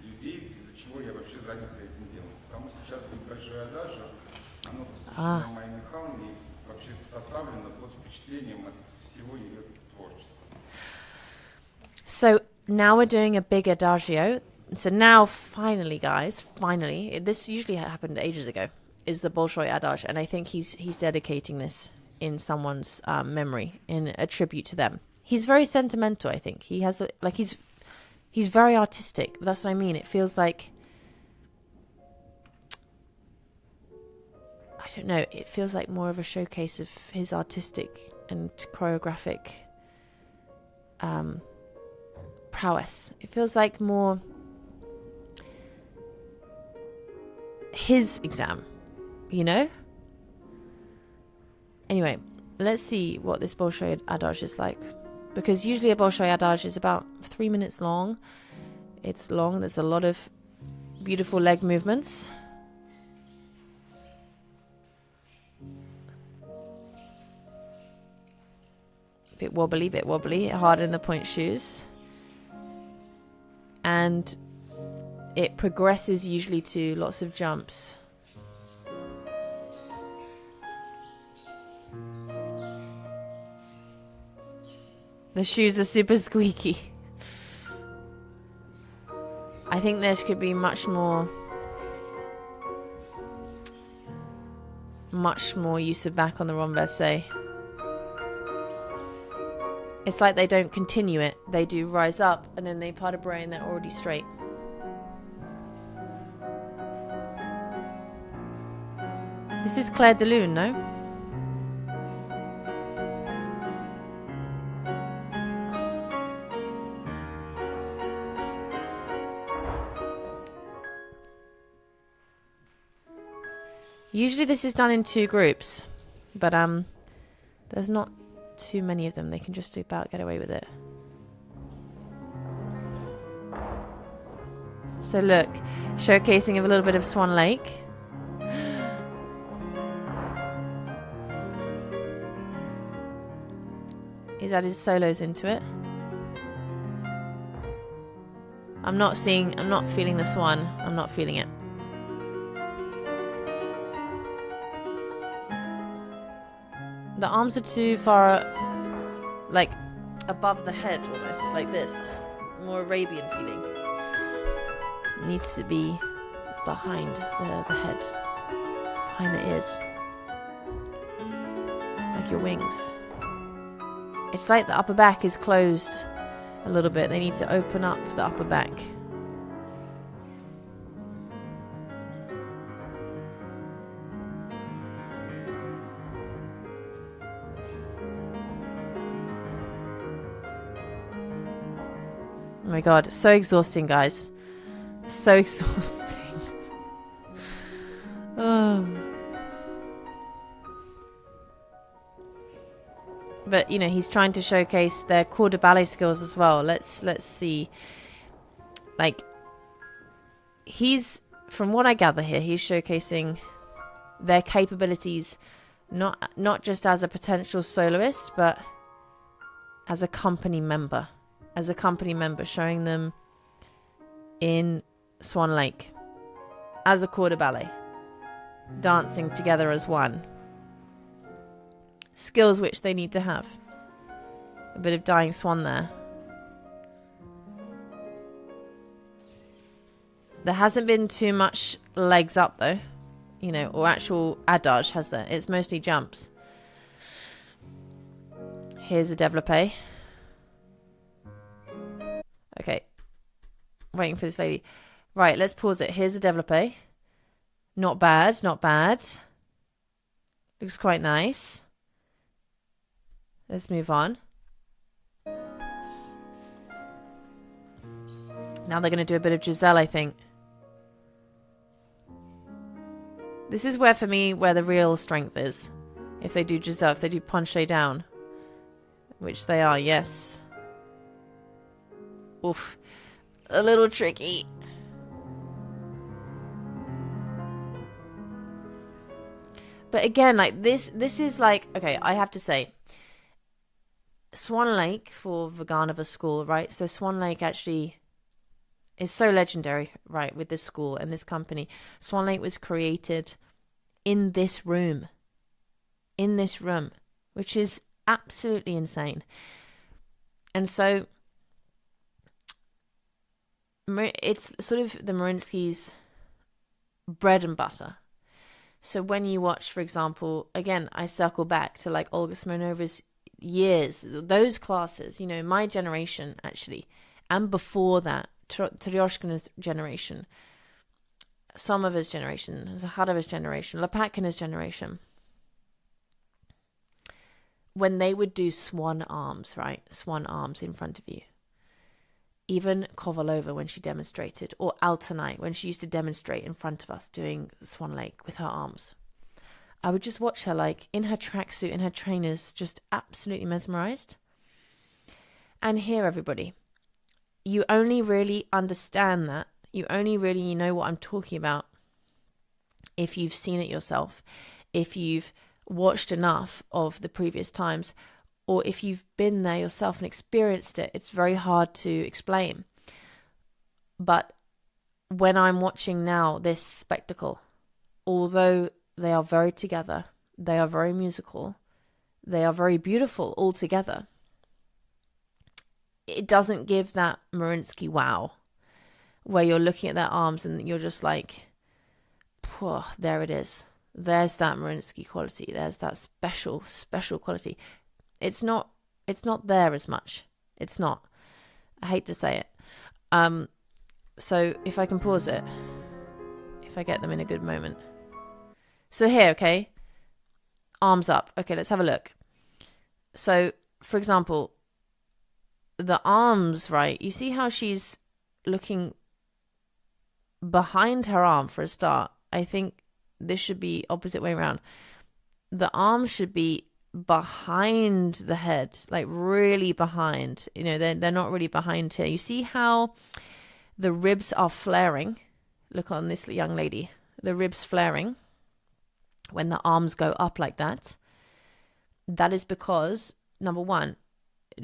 людей, из-за чего я вообще занялся этим делом. Потому что сейчас будет большое адажио, оно посвящено Майе Михайловне и вообще составлено под впечатлением от всего ее творчества. So now we're doing a big adagio. So now finally, guys, finally, this usually happened ages ago, is the Bolshoi adagio, and I think he's dedicating this in someone's memory, in a tribute to them. He's very sentimental, I think. He has he's very artistic. That's what I mean. It feels like, I don't know, it feels like more of a showcase of his artistic and choreographic prowess. It feels like more his exam, you know? Anyway, let's see what this Bolshoi adagio is like. Because usually a Bolshoi adagio is about 3 minutes long. It's long. There's a lot of beautiful leg movements. Bit wobbly, hard in the point shoes. And it progresses usually to lots of jumps. The shoes are super squeaky. I think there could be much more use of back on the renversé. It's like they don't continue it. They do rise up and then they pas de Barre and they're already straight. This is Claire de Lune, no? Usually this is done in 2 groups, but there's not too many of them. They can just about get away with it. So look, showcasing of a little bit of Swan Lake. He's added solos into it. I'm not feeling the swan. I'm not feeling it. The arms are too far, like, above the head almost, like this. More Arabian feeling. Needs to be behind the head. Behind the ears. Like your wings. It's like the upper back is closed a little bit. They need to open up the upper back. Oh my god, so exhausting, guys. So exhausting. Oh. But, you know, he's trying to showcase their corps de ballet skills as well. Let's see. Like, from what I gather here, he's showcasing their capabilities not just as a potential soloist, but as a company member. As a company member, showing them in Swan Lake as a corps de ballet, dancing together as one. Skills which they need to have. A bit of dying swan there. There hasn't been too much legs up though, or actual adage has there. It's mostly jumps. Here's a développé. Okay. Waiting for this lady. Right, let's pause it. Here's the développé. Not bad, not bad. Looks quite nice. Let's move on. Now they're going to do a bit of Giselle, I think. This is where, for me, where the real strength is. If they do Giselle, if they do penché down. Which they are, yes. Oof. A little tricky. But again, like this is like, okay, I have to say, Swan Lake for Vaganova school, right? So Swan Lake actually is so legendary, right, with this school and this company. Swan Lake was created in this room, which is absolutely insane. And so it's sort of the Mariinsky's bread and butter. So when you watch, for example, again, I circle back to like Olga Smirnova's years, those classes, my generation actually, and before that, Teryoshkina's generation, Somova's generation, Zakharova's generation, Lopatkina's generation, when they would do swan arms, right? Swan arms in front of you. Even Kovalova when she demonstrated, or Altanai when she used to demonstrate in front of us doing Swan Lake with her arms. I would just watch her like in her tracksuit, in her trainers, just absolutely mesmerized. And here, everybody, you only really understand that. You only really know what I'm talking about if you've seen it yourself, if you've watched enough of the previous times, or if you've been there yourself and experienced it. It's very hard to explain. But when I'm watching now this spectacle, although they are very together, they are very musical, they are very beautiful all together, it doesn't give that Mariinsky wow, where you're looking at their arms and you're just like, there it is. There's that Mariinsky quality. There's that special quality. It's not there as much. It's not. I hate to say it. So if I can pause it, if I get them in a good moment. So here, okay, arms up. Okay, let's have a look. So, for example, the arms, right? You see how she's looking behind her arm for a start. I think this should be opposite way around. The arms should be behind the head, like really behind. They're not really behind here. You see how the ribs are flaring? Look on this young lady. The ribs flaring when the arms go up like that. That is because, number one,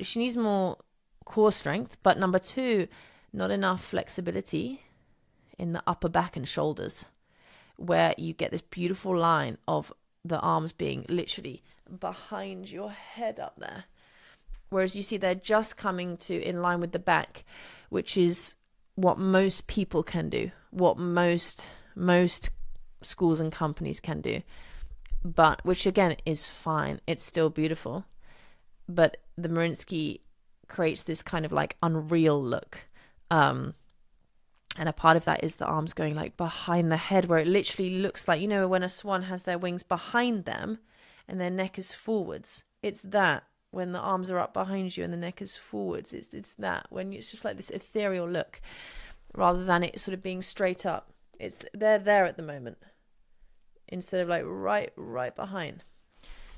she needs more core strength, but number two, not enough flexibility in the upper back and shoulders, where you get this beautiful line of the arms being literally behind your head up there. Whereas you see they're just coming to in line with the back, which is what most people can do, what most schools and companies can do. But which again is fine. It's still beautiful. But the Mariinsky creates this kind of like unreal look. And a part of that is the arms going like behind the head, where it literally looks like, when a swan has their wings behind them and their neck is forwards. It's that when the arms are up behind you and the neck is forwards. It's that when it's just like this ethereal look, rather than it sort of being straight up. They're there at the moment instead of like right behind.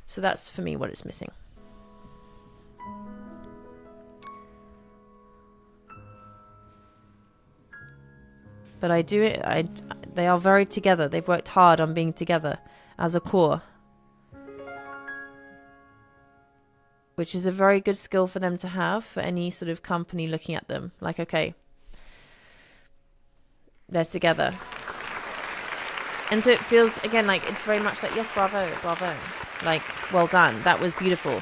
So that's for me what it's missing. But they are very together. They've worked hard on being together as a core, which is a very good skill for them to have, for any sort of company looking at them. Like, okay, they're together. And so it feels, again, like it's very much like, yes, bravo, bravo. Like, well done. That was beautiful.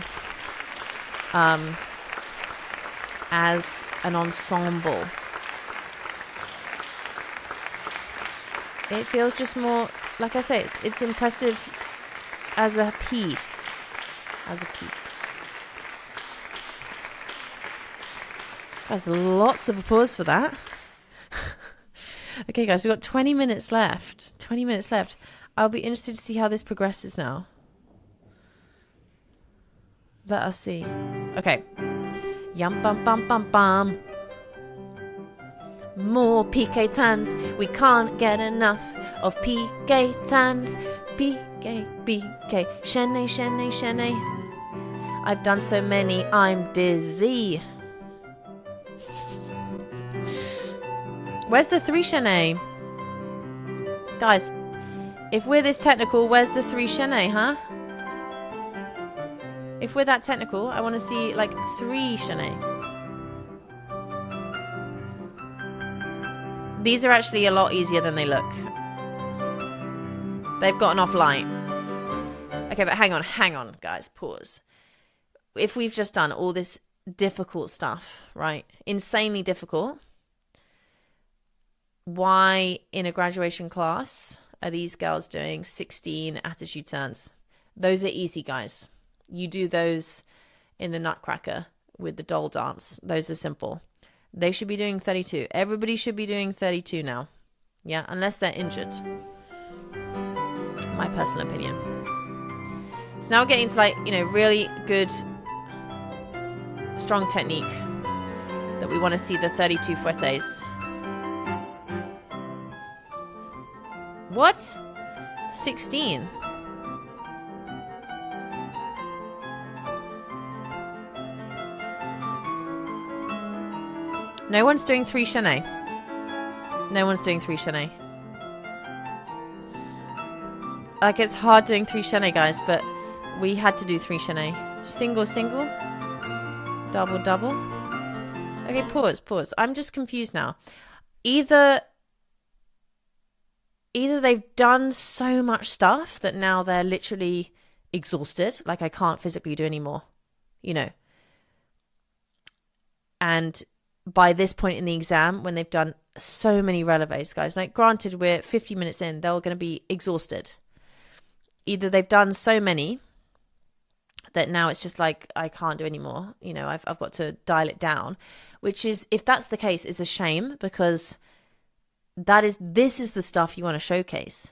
As an ensemble. It feels just more, like I say, it's impressive as a piece. As a piece. Guys, lots of applause for that. Okay, guys, we've got 20 minutes left. 20 minutes left. I'll be interested to see how this progresses now. Let us see. Okay. Yum bum bum bum bum. More PK turns. We can't get enough of PK turns. PK, PK. Shene, shene, shene. I've done so many, I'm dizzy. Where's the 3 shene? Guys, if we're this technical, where's the 3 shene, huh? If we're that technical, I want to see like 3 shene. These are actually a lot easier than they look. They've gotten off light. Okay, but hang on, guys, pause. If we've just done all this difficult stuff, right? Insanely difficult. Why in a graduation class are these girls doing 16 attitude turns? Those are easy, guys. You do those in the Nutcracker with the doll dance. Those are simple. They should be doing 32. Everybody should be doing 32 now. Yeah, unless they're injured. My personal opinion. So now we're getting to like, you know, really good, strong technique that we want to see the 32 Fouetts. What? 16. No one's doing 3 shene. No one's doing 3 shene. Like, it's hard doing 3 shene, guys, but we had to do 3 shene. Single, single. Double, double. Okay, pause. I'm just confused now. Either they've done so much stuff that now they're literally exhausted, like I can't physically do anymore, you know. And by this point in the exam, when they've done so many releves, guys, like granted we're 50 minutes in, they're going to be exhausted. Either they've done so many that now it's just like, I can't do anymore, you know, I've got to dial it down, which is, if that's the case, is a shame, because this is the stuff you want to showcase.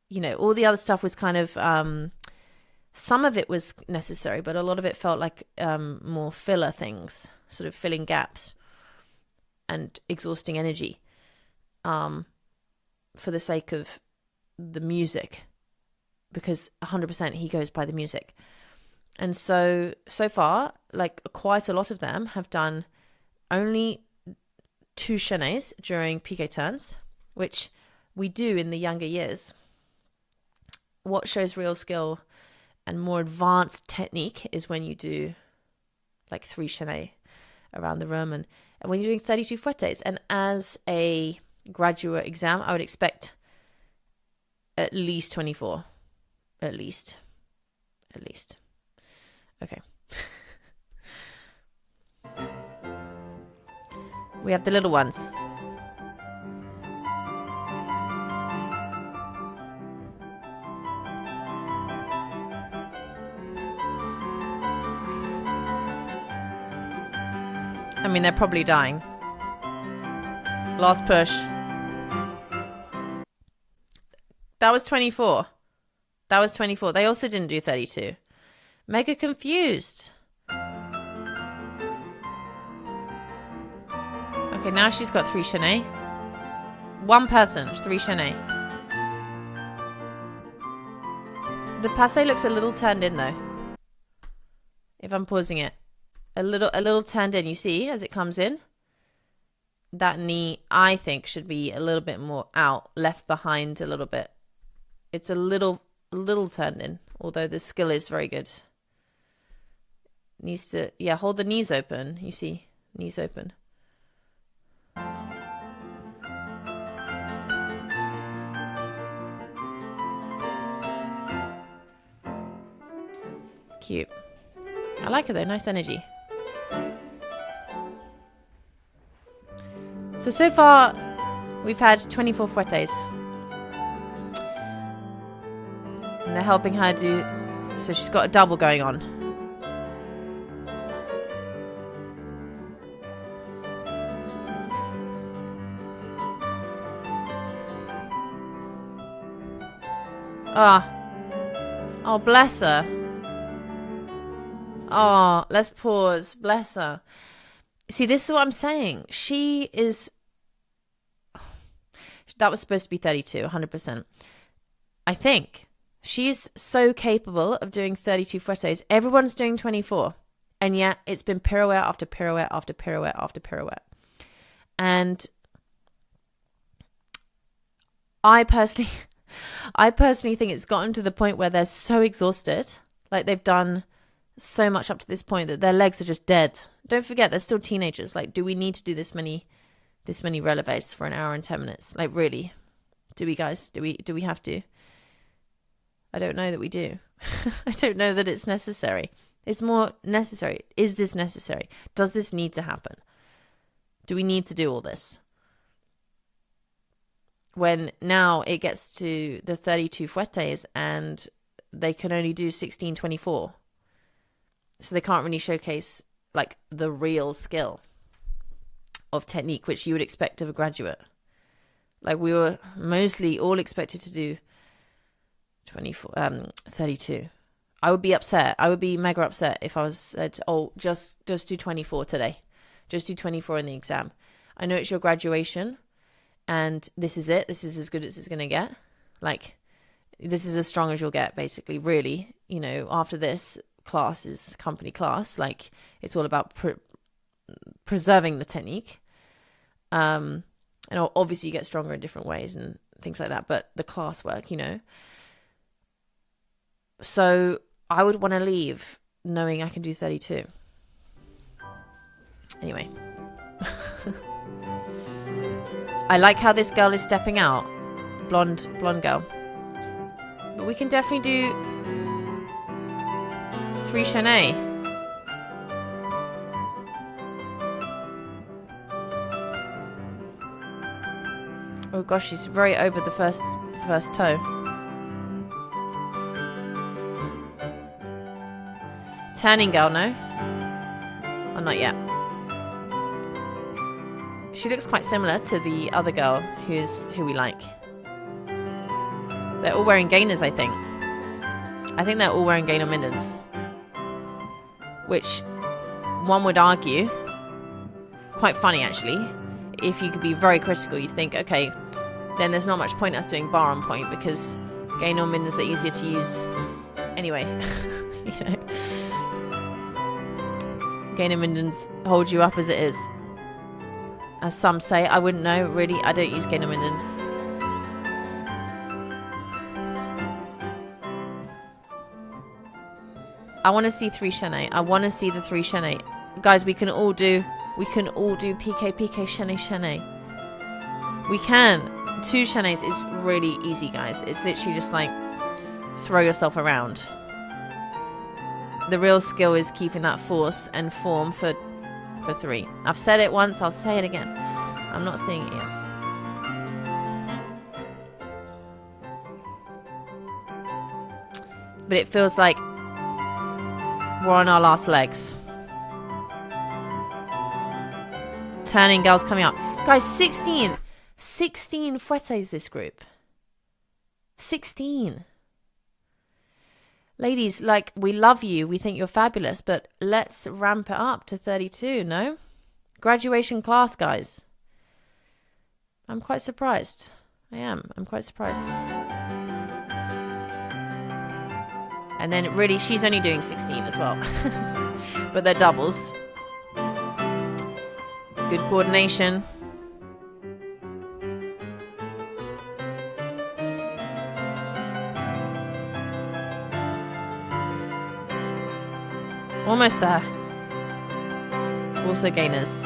You know, all the other stuff was kind of, some of it was necessary, but a lot of it felt like more filler things, sort of filling gaps and exhausting energy for the sake of the music, because 100% he goes by the music. And so far, like quite a lot of them have done only 2 chenes during piqué turns, which we do in the younger years. What shows real skill and more advanced technique is when you do like 3 chenes around the room, and when you're doing 32 Fouetts. And as a graduate exam, I would expect at least 24. At least. Okay. We have the little ones. I mean, they're probably dying. Last push. That was 24. They also didn't do 32. Mega confused. Okay, now she's got 3 chenes. One person, 3 chenes. The passe looks a little turned in though. If I'm pausing it. A little turned in, you see, as it comes in. That knee, I think, should be a little bit more out, left behind a little bit. It's a little turned in, although the skill is very good. Needs to, hold the knees open, you see, knees open. cute. I like it though, nice energy. So far, we've had 24 fouettes. And they're helping her do... So she's got a double going on. Ah. Oh, bless her. Oh, let's pause. Bless her. See, this is what I'm saying. She is... That was supposed to be 32, 100%. I think. She's so capable of doing 32 fouettes. Everyone's doing 24. And yet, it's been pirouette after pirouette after pirouette after pirouette. And I personally think it's gotten to the point where they're so exhausted. Like, they've done so much up to this point that their legs are just dead. Don't forget, they're still teenagers. Like, do we need to do this many releves for an hour and 10 minutes? Like, really? Do we, guys? Do we have to? I don't know that we do. I don't know that it's necessary. It's more necessary. Is this necessary? Does this need to happen? Do we need to do all this? When now it gets to the 32 fouettes and they can only do 16-24. So they can't really showcase like the real skill of technique, which you would expect of a graduate. Like, we were mostly all expected to do 32. I would be upset. I would be mega upset if I was said, oh, just do 24 today. Just do 24 in the exam. I know it's your graduation and this is it. This is as good as it's going to get. Like, this is as strong as you'll get, basically, really. You know, after this class is company class. Like, it's all about preserving the technique. And obviously you get stronger in different ways and things like that. But the classwork, you know. So I would want to leave knowing I can do 32. Anyway. I like how this girl is stepping out. Blonde girl. But we can definitely do 3 chaîné. Oh gosh, she's very over the first toe. Turning girl, no? Oh, not yet. She looks quite similar to the other girl who we like. They're all wearing gainers, I think. I think they're all wearing gainer middens. Which one would argue, quite funny actually, if you could be very critical, you think, okay, then there's not much point us doing bar on point because gainer middens are easier to use. Anyway, you know. Gainer middens hold you up as it is. As some say, I wouldn't know, really. I don't use gainer middens. I want to see 3 chaîné. I want to see the 3 chaîné. Guys, we can all do PK chaîné. We can. 2 chaînés is really easy, guys. It's literally just like throw yourself around. The real skill is keeping that force and form for 3. I've said it once, I'll say it again. I'm not seeing it yet. But it feels like we're on our last legs. Turning girls coming up. Guys, 16 fouettes this group. 16. Ladies, like, we love you. We think you're fabulous. But let's ramp it up to 32, no? Graduation class, guys. I'm quite surprised. I am. I'm quite surprised. And then, really, she's only doing 16 as well. But they're doubles. Good coordination. Almost there. Also gainers.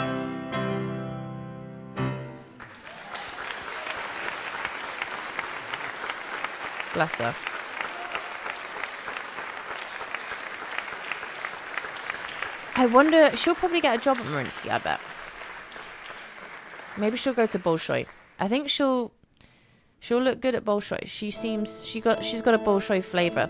Bless her. I wonder, she'll probably get a job at Mariinsky, I bet. Maybe she'll go to Bolshoi. I think she'll look good at Bolshoi. She's got a Bolshoi flavour.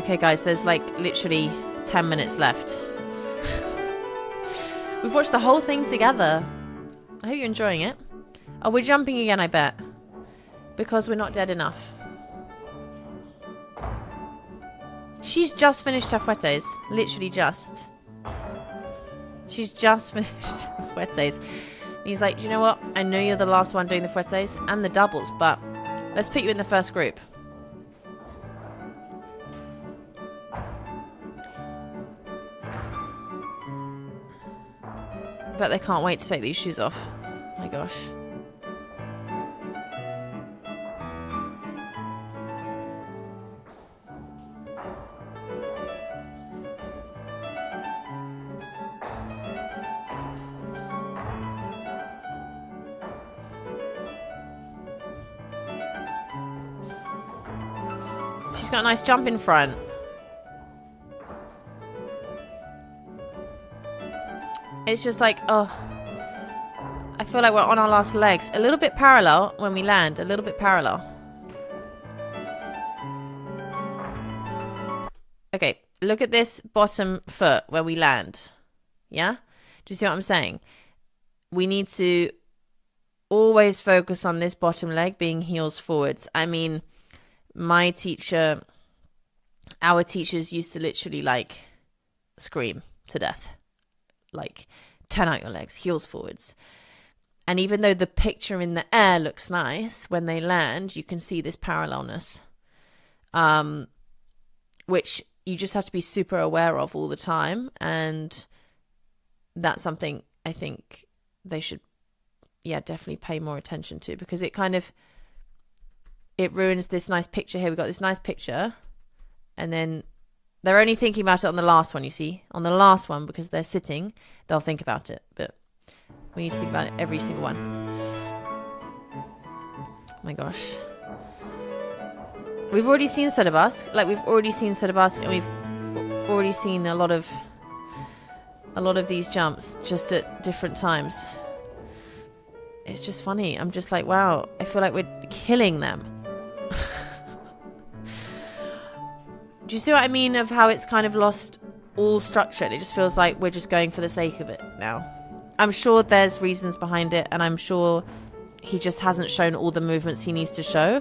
Okay, guys, there's like literally 10 minutes left. We've watched the whole thing together. I hope you're enjoying it. Oh, we're jumping again, I bet. Because we're not dead enough. She's just finished her Fouetts. Literally just. She's just finished her Fouetts. And he's like, do you know what? I know you're the last one doing the Fouetts and the doubles, but let's put you in the first group. Bet they can't wait to take these shoes off. My gosh. She's got a nice jump in front. It's just like, oh, I feel like we're on our last legs. A little bit parallel when we land. A little bit parallel. Okay, look at this bottom foot where we land. Yeah? Do you see what I'm saying? We need to always focus on this bottom leg being heels forwards. I mean, our teachers used to literally like scream to death. Like, turn out your legs, heels forwards. And even though the picture in the air looks nice, when they land, you can see this parallelness, which you just have to be super aware of all the time. And that's something I think they should, definitely pay more attention to, because it ruins this nice picture here. We've got this nice picture, and then they're only thinking about it on the last one, you see. On the last one, because they're sitting, they'll think about it. But we need to think about it every single one. Oh my gosh. We've already seen Set of Basque. And we've already seen a lot of these jumps just at different times. It's just funny. I'm just like, wow, I feel like we're killing them. Do you see what I mean of how it's kind of lost all structure? It just feels like we're just going for the sake of it now. I'm sure there's reasons behind it, and I'm sure he just hasn't shown all the movements he needs to show.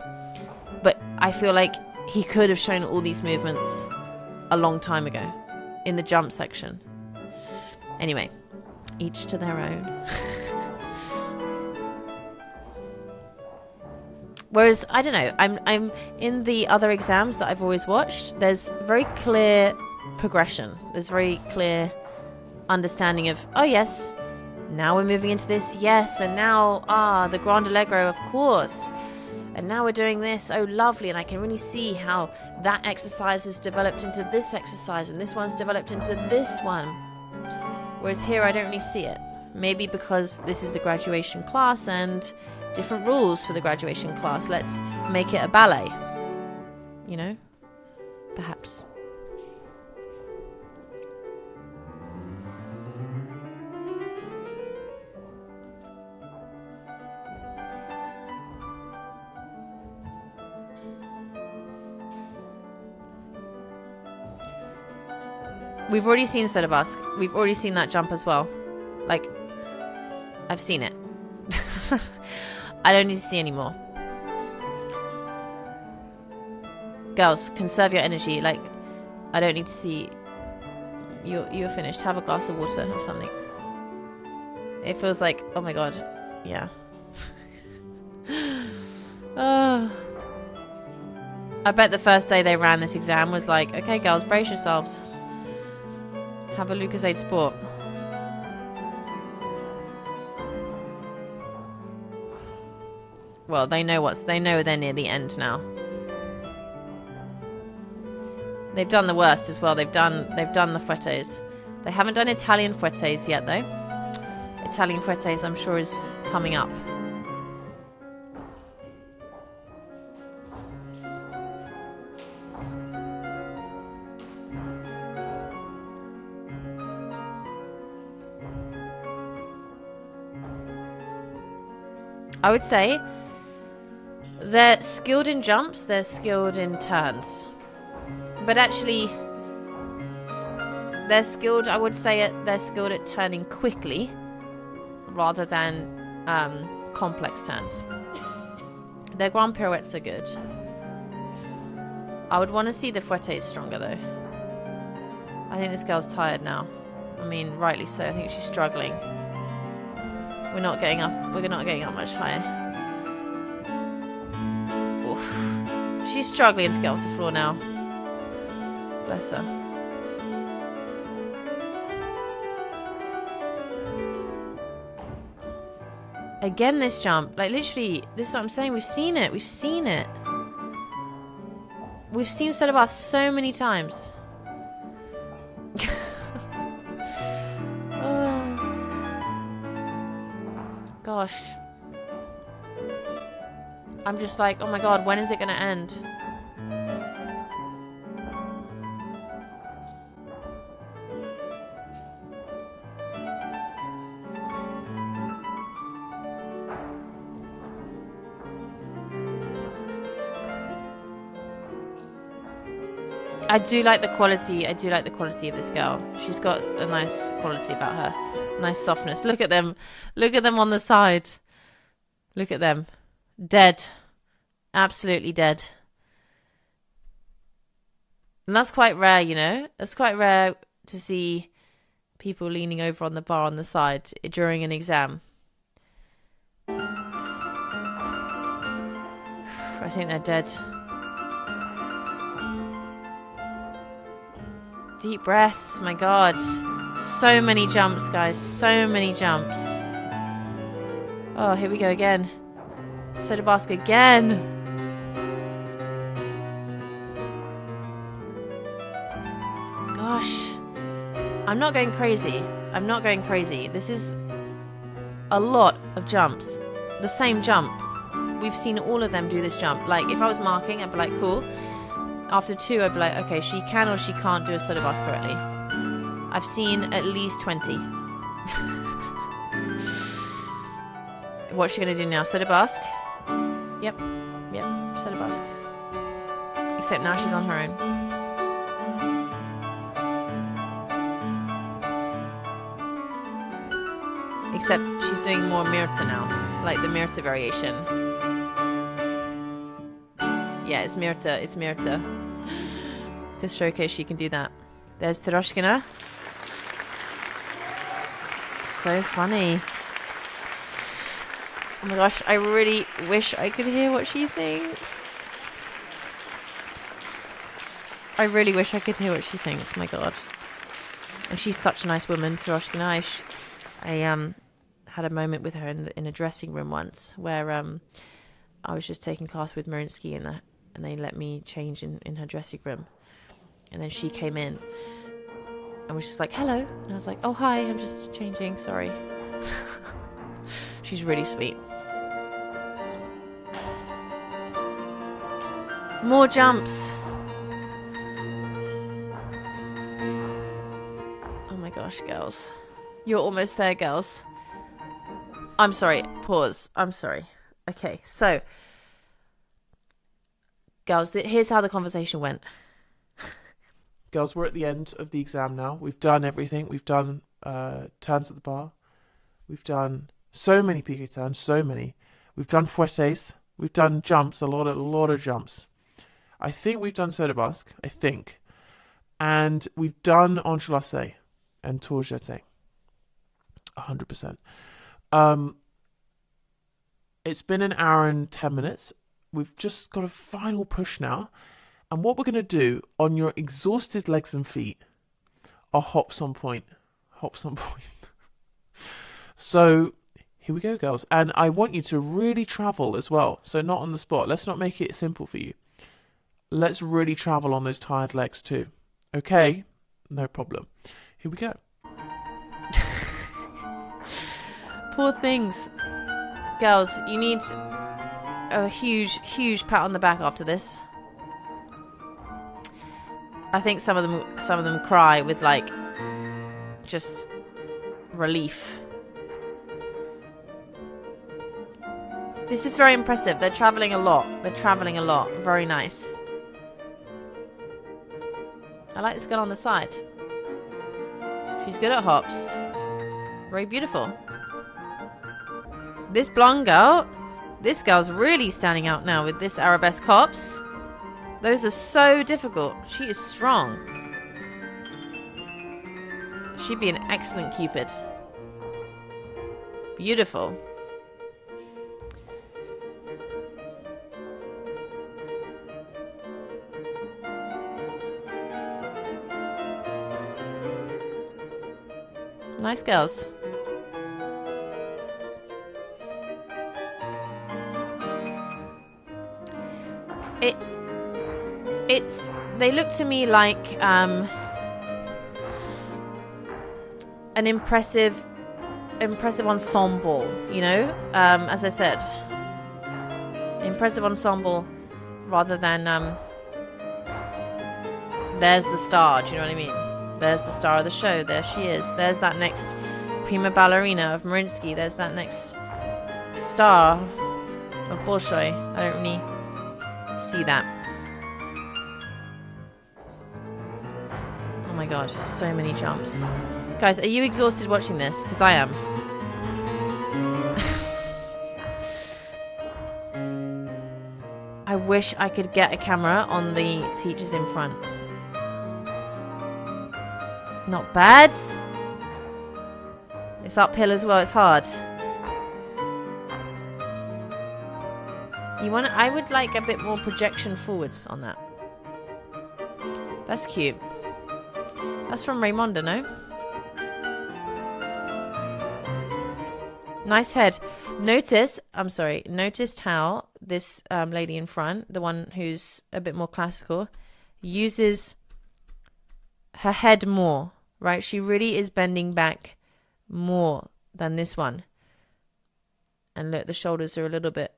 But I feel like he could have shown all these movements a long time ago in the jump section. Anyway, each to their own. Whereas, I don't know, I'm in the other exams that I've always watched, there's very clear progression. There's very clear understanding of, oh yes, now we're moving into this, yes, and now, the Grand Allegro, of course. And now we're doing this, oh lovely, and I can really see how that exercise has developed into this exercise, and this one's developed into this one. Whereas here, I don't really see it. Maybe because this is the graduation class, and different rules for the graduation class. Let's make it a ballet. You know? Perhaps. We've already seen Set of Basque. We've already seen that jump as well. Like, I've seen it. I don't need to see any more. Girls, conserve your energy. Like, I don't need to see. You're finished. Have a glass of water or something. It feels like, oh my god, yeah. I bet the first day they ran this exam was like, okay, girls, brace yourselves. Have a Lucozade Sport. Well, they know they're near the end now. They've done the worst as well. They've done the Fouetts. They haven't done Italian Fouetts yet, though. Italian Fouetts, I'm sure, is coming up. I would say they're skilled in jumps, they're skilled in turns. But actually, they're skilled, I would say they're skilled at turning quickly rather than complex turns. Their grand pirouettes are good. I would want to see the Fouetts stronger though. I think this girl's tired now. I mean, rightly so. I think she's struggling. We're not getting up much higher. Oof. She's struggling to get off the floor now. Bless her. Again, this jump. Like, literally, this is what I'm saying. We've seen it. We've seen it. We've seen Sedabas so many times. Oh. Gosh. I'm just like, oh my god, when is it going to end? I do like the quality. I do like the quality of this girl. She's got a nice quality about her. Nice softness. Look at them. Look at them on the side. Look at them. Dead. Absolutely dead. And that's quite rare, you know? It's quite rare to see people leaning over on the bar on the side during an exam. I think they're dead. Deep breaths, my god. So many jumps, guys. So many jumps. Oh, here we go again. Sedabas again. Gosh. I'm not going crazy. I'm not going crazy. This is a lot of jumps. The same jump. We've seen all of them do this jump. Like, if I was marking, I'd be like, cool. After 2, I'd be like, okay, she can or she can't do a Sedabas correctly. I've seen at least 20. What's she going to do now? Sedabas? Yep. Sedabas. Except now she's on her own. Except she's doing more Myrta now. Like the Myrta variation. Yeah, it's Myrta. It's Myrta. To showcase she can do that. There's Teroshkina. So funny. Oh my gosh, I really wish I could hear what she thinks. I really wish I could hear what she thinks. My god. And she's such a nice woman, Teroshkina. I had a moment with her in a dressing room once where I was just taking class with Marinsky and they let me change in her dressing room. And then she came in and was just like, hello. And I was like, oh, hi, I'm just changing. Sorry. She's really sweet. More jumps. Oh my gosh, girls. You're almost there, girls. I'm sorry. Pause. I'm sorry. Okay, so girls, here's how the conversation went. Girls, we're at the end of the exam now. We've done everything. We've done turns at the bar. We've done so many piqué turns, so many. We've done fouettés. We've done jumps, a lot of jumps. I think we've done saut de basque, I think. And we've done enchelassé and tour jeté. 100%. It's been an hour and 10 minutes. We've just got a final push now. And what we're going to do on your exhausted legs and feet are hops on point. Hops on point. So here we go, girls. And I want you to really travel as well. So not on the spot. Let's not make it simple for you. Let's really travel on those tired legs too. Okay? No problem. Here we go. Poor things. Girls, you need a huge pat on the back after this. I think some of them cry with like just relief. This is very impressive. They're traveling a lot. Very nice. I like this girl on the side. She's good at hops. Very beautiful. This blonde girl, this girl's really standing out now with this arabesque hops. Those are so difficult. She is strong. She'd be an excellent Cupid. Beautiful. Nice girls. They look to me like an impressive ensemble, you know, as I said, impressive ensemble rather than there's the star, do you know what I mean? There's the star of the show, there she is, there's that next prima ballerina of Mariinsky, there's that next star of Bolshoi. I don't really see that. Oh my god, so many jumps. Guys, are you exhausted watching this? Because I am. I wish I could get a camera on the teachers in front. Not bad. It's uphill as well, it's hard. I would like a bit more projection forwards on that. That's cute. That's from Raymonda, no? Nice head. Noticed how this lady in front, the one who's a bit more classical, uses her head more, right? She really is bending back more than this one. And look, the shoulders are a little bit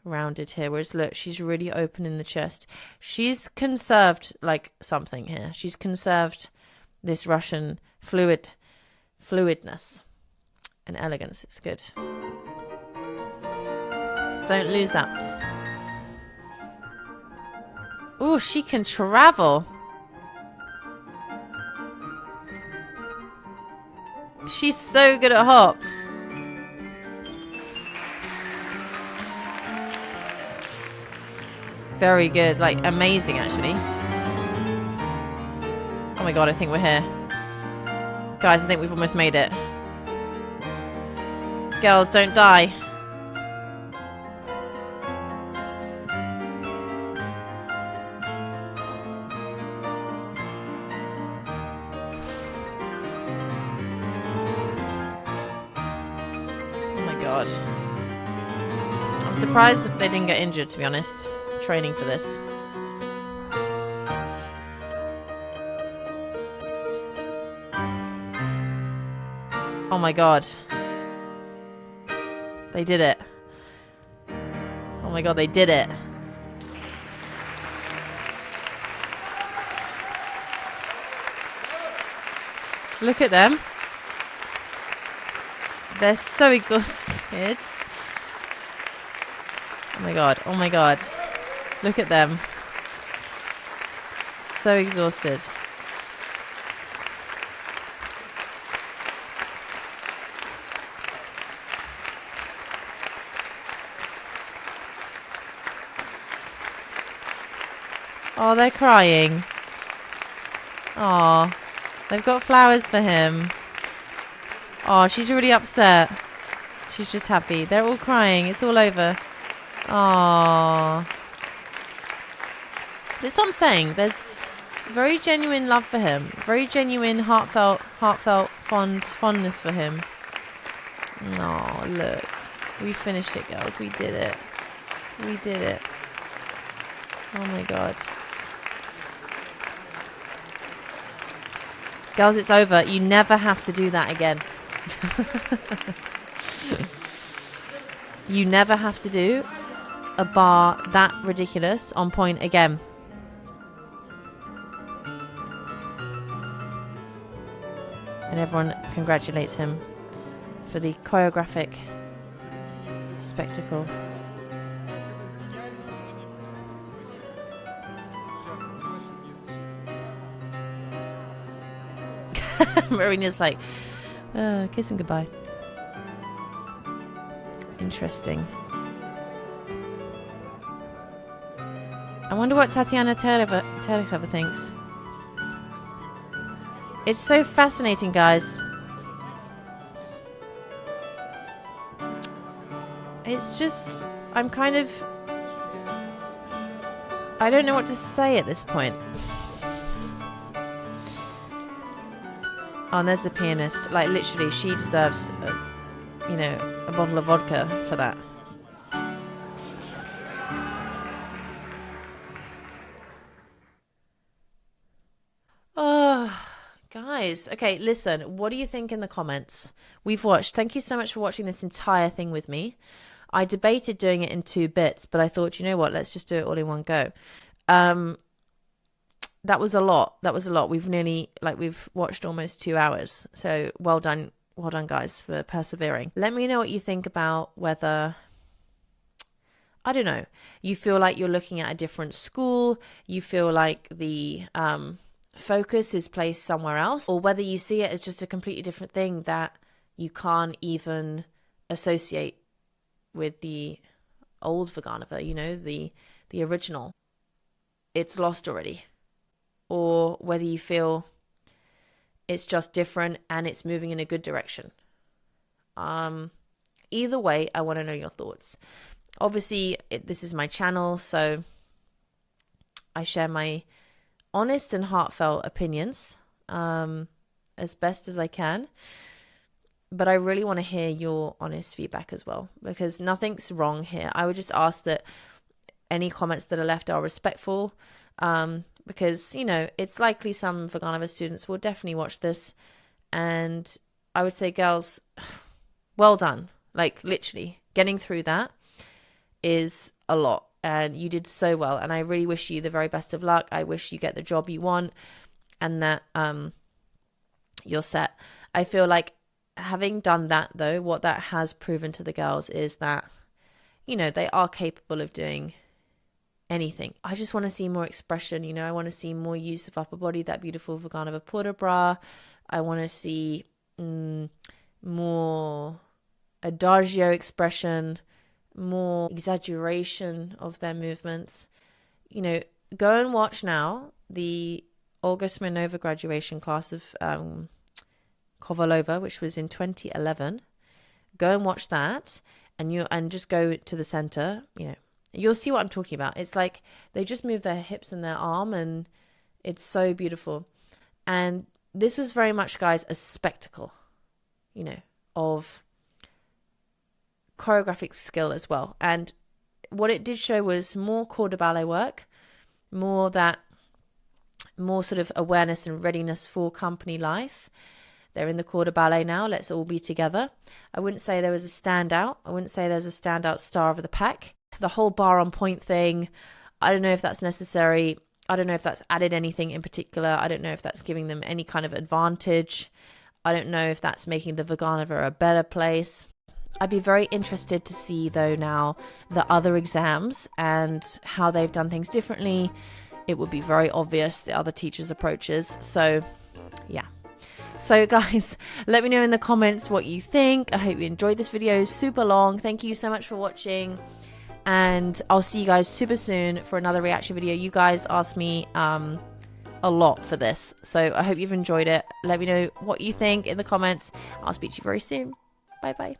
rounded here, whereas look, she's really open in the chest. She's conserved like something here. She's conserved this Russian fluidness and elegance. It's good. Don't lose that. Ooh, she can travel. She's so good at hops. Very good, like amazing actually. Oh my god, I think we're here. Guys, I think we've almost made it. Girls, don't die. Oh my god. I'm surprised that they didn't get injured, to be honest. Training for this. Oh my god. They did it. Oh my god, they did it. Look at them. They're so exhausted. Oh my god, oh my god. Look at them. So exhausted. Oh, they're crying. Oh, they've got flowers for him. Oh, she's really upset. She's just happy. They're all crying. It's all over. Oh. That's what I'm saying. There's very genuine love for him. Very genuine, heartfelt fondness for him. Oh, look. We finished it, girls. We did it. We did it. Oh my god. Girls, it's over. You never have to do that again. You never have to do a bar that ridiculous on point again. And everyone congratulates him for the choreographic spectacle. Marina's like, kissing goodbye. Interesting. I wonder what Tatiana Terechova thinks. It's so fascinating, guys. It's just, I'm kind of, I don't know what to say at this point. Oh, and there's the pianist. Like, literally, she deserves, a bottle of vodka for that. Oh, guys. Okay, listen, what do you think in the comments? We've watched. Thank you so much for watching this entire thing with me. I debated doing it in 2 bits, but I thought, you know what, let's just do it all in one go. That was a lot. We've watched almost 2 hours. So well done, guys, for persevering. Let me know what you think about whether, I don't know, you feel like you're looking at a different school, you feel like the focus is placed somewhere else, or whether you see it as just a completely different thing that you can't even associate with the old Vaganova, the original. It's lost already. Or whether you feel it's just different and it's moving in a good direction. Either way, I want to know your thoughts. Obviously, this is my channel, so I share my honest and heartfelt opinions as best as I can. But I really want to hear your honest feedback as well, because nothing's wrong here. I would just ask that any comments that are left are respectful, because, it's likely some Vaganova students will definitely watch this. And I would say, girls, well done. Like, literally, getting through that is a lot. And you did so well. And I really wish you the very best of luck. I wish you get the job you want and that you're set. I feel like having done that, though, what that has proven to the girls is that, they are capable of doing anything. I just want to see more expression. I want to see more use of upper body, that beautiful Vaganova port bras. I want to see more adagio expression, more exaggeration of their movements. Go and watch now the Olga Smirnova graduation class of Kovalova, which was in 2011. Go and watch that, and just go to the center. You'll see what I'm talking about. It's like they just move their hips and their arm, and it's so beautiful. And this was very much, guys, a spectacle, of choreographic skill as well. And what it did show was more corps de ballet work, more sort of awareness and readiness for company life. They're in the corps de ballet now. Let's all be together. I wouldn't say there was a standout. I wouldn't say there's a standout star of the pack. The whole bar on point thing, I don't know if that's necessary. I don't know if that's added anything in particular. I don't know if that's giving them any kind of advantage. I don't know if that's making the Vaganova a better place. I'd be very interested to see, though, now the other exams and how they've done things differently. It would be very obvious, the other teachers' approaches. So, yeah. So, guys, let me know in the comments what you think. I hope you enjoyed this video. Super long. Thank you so much for watching. And I'll see you guys super soon for another reaction video. You guys asked me a lot for this. So I hope you've enjoyed it. Let me know what you think in the comments. I'll speak to you very soon. Bye-bye.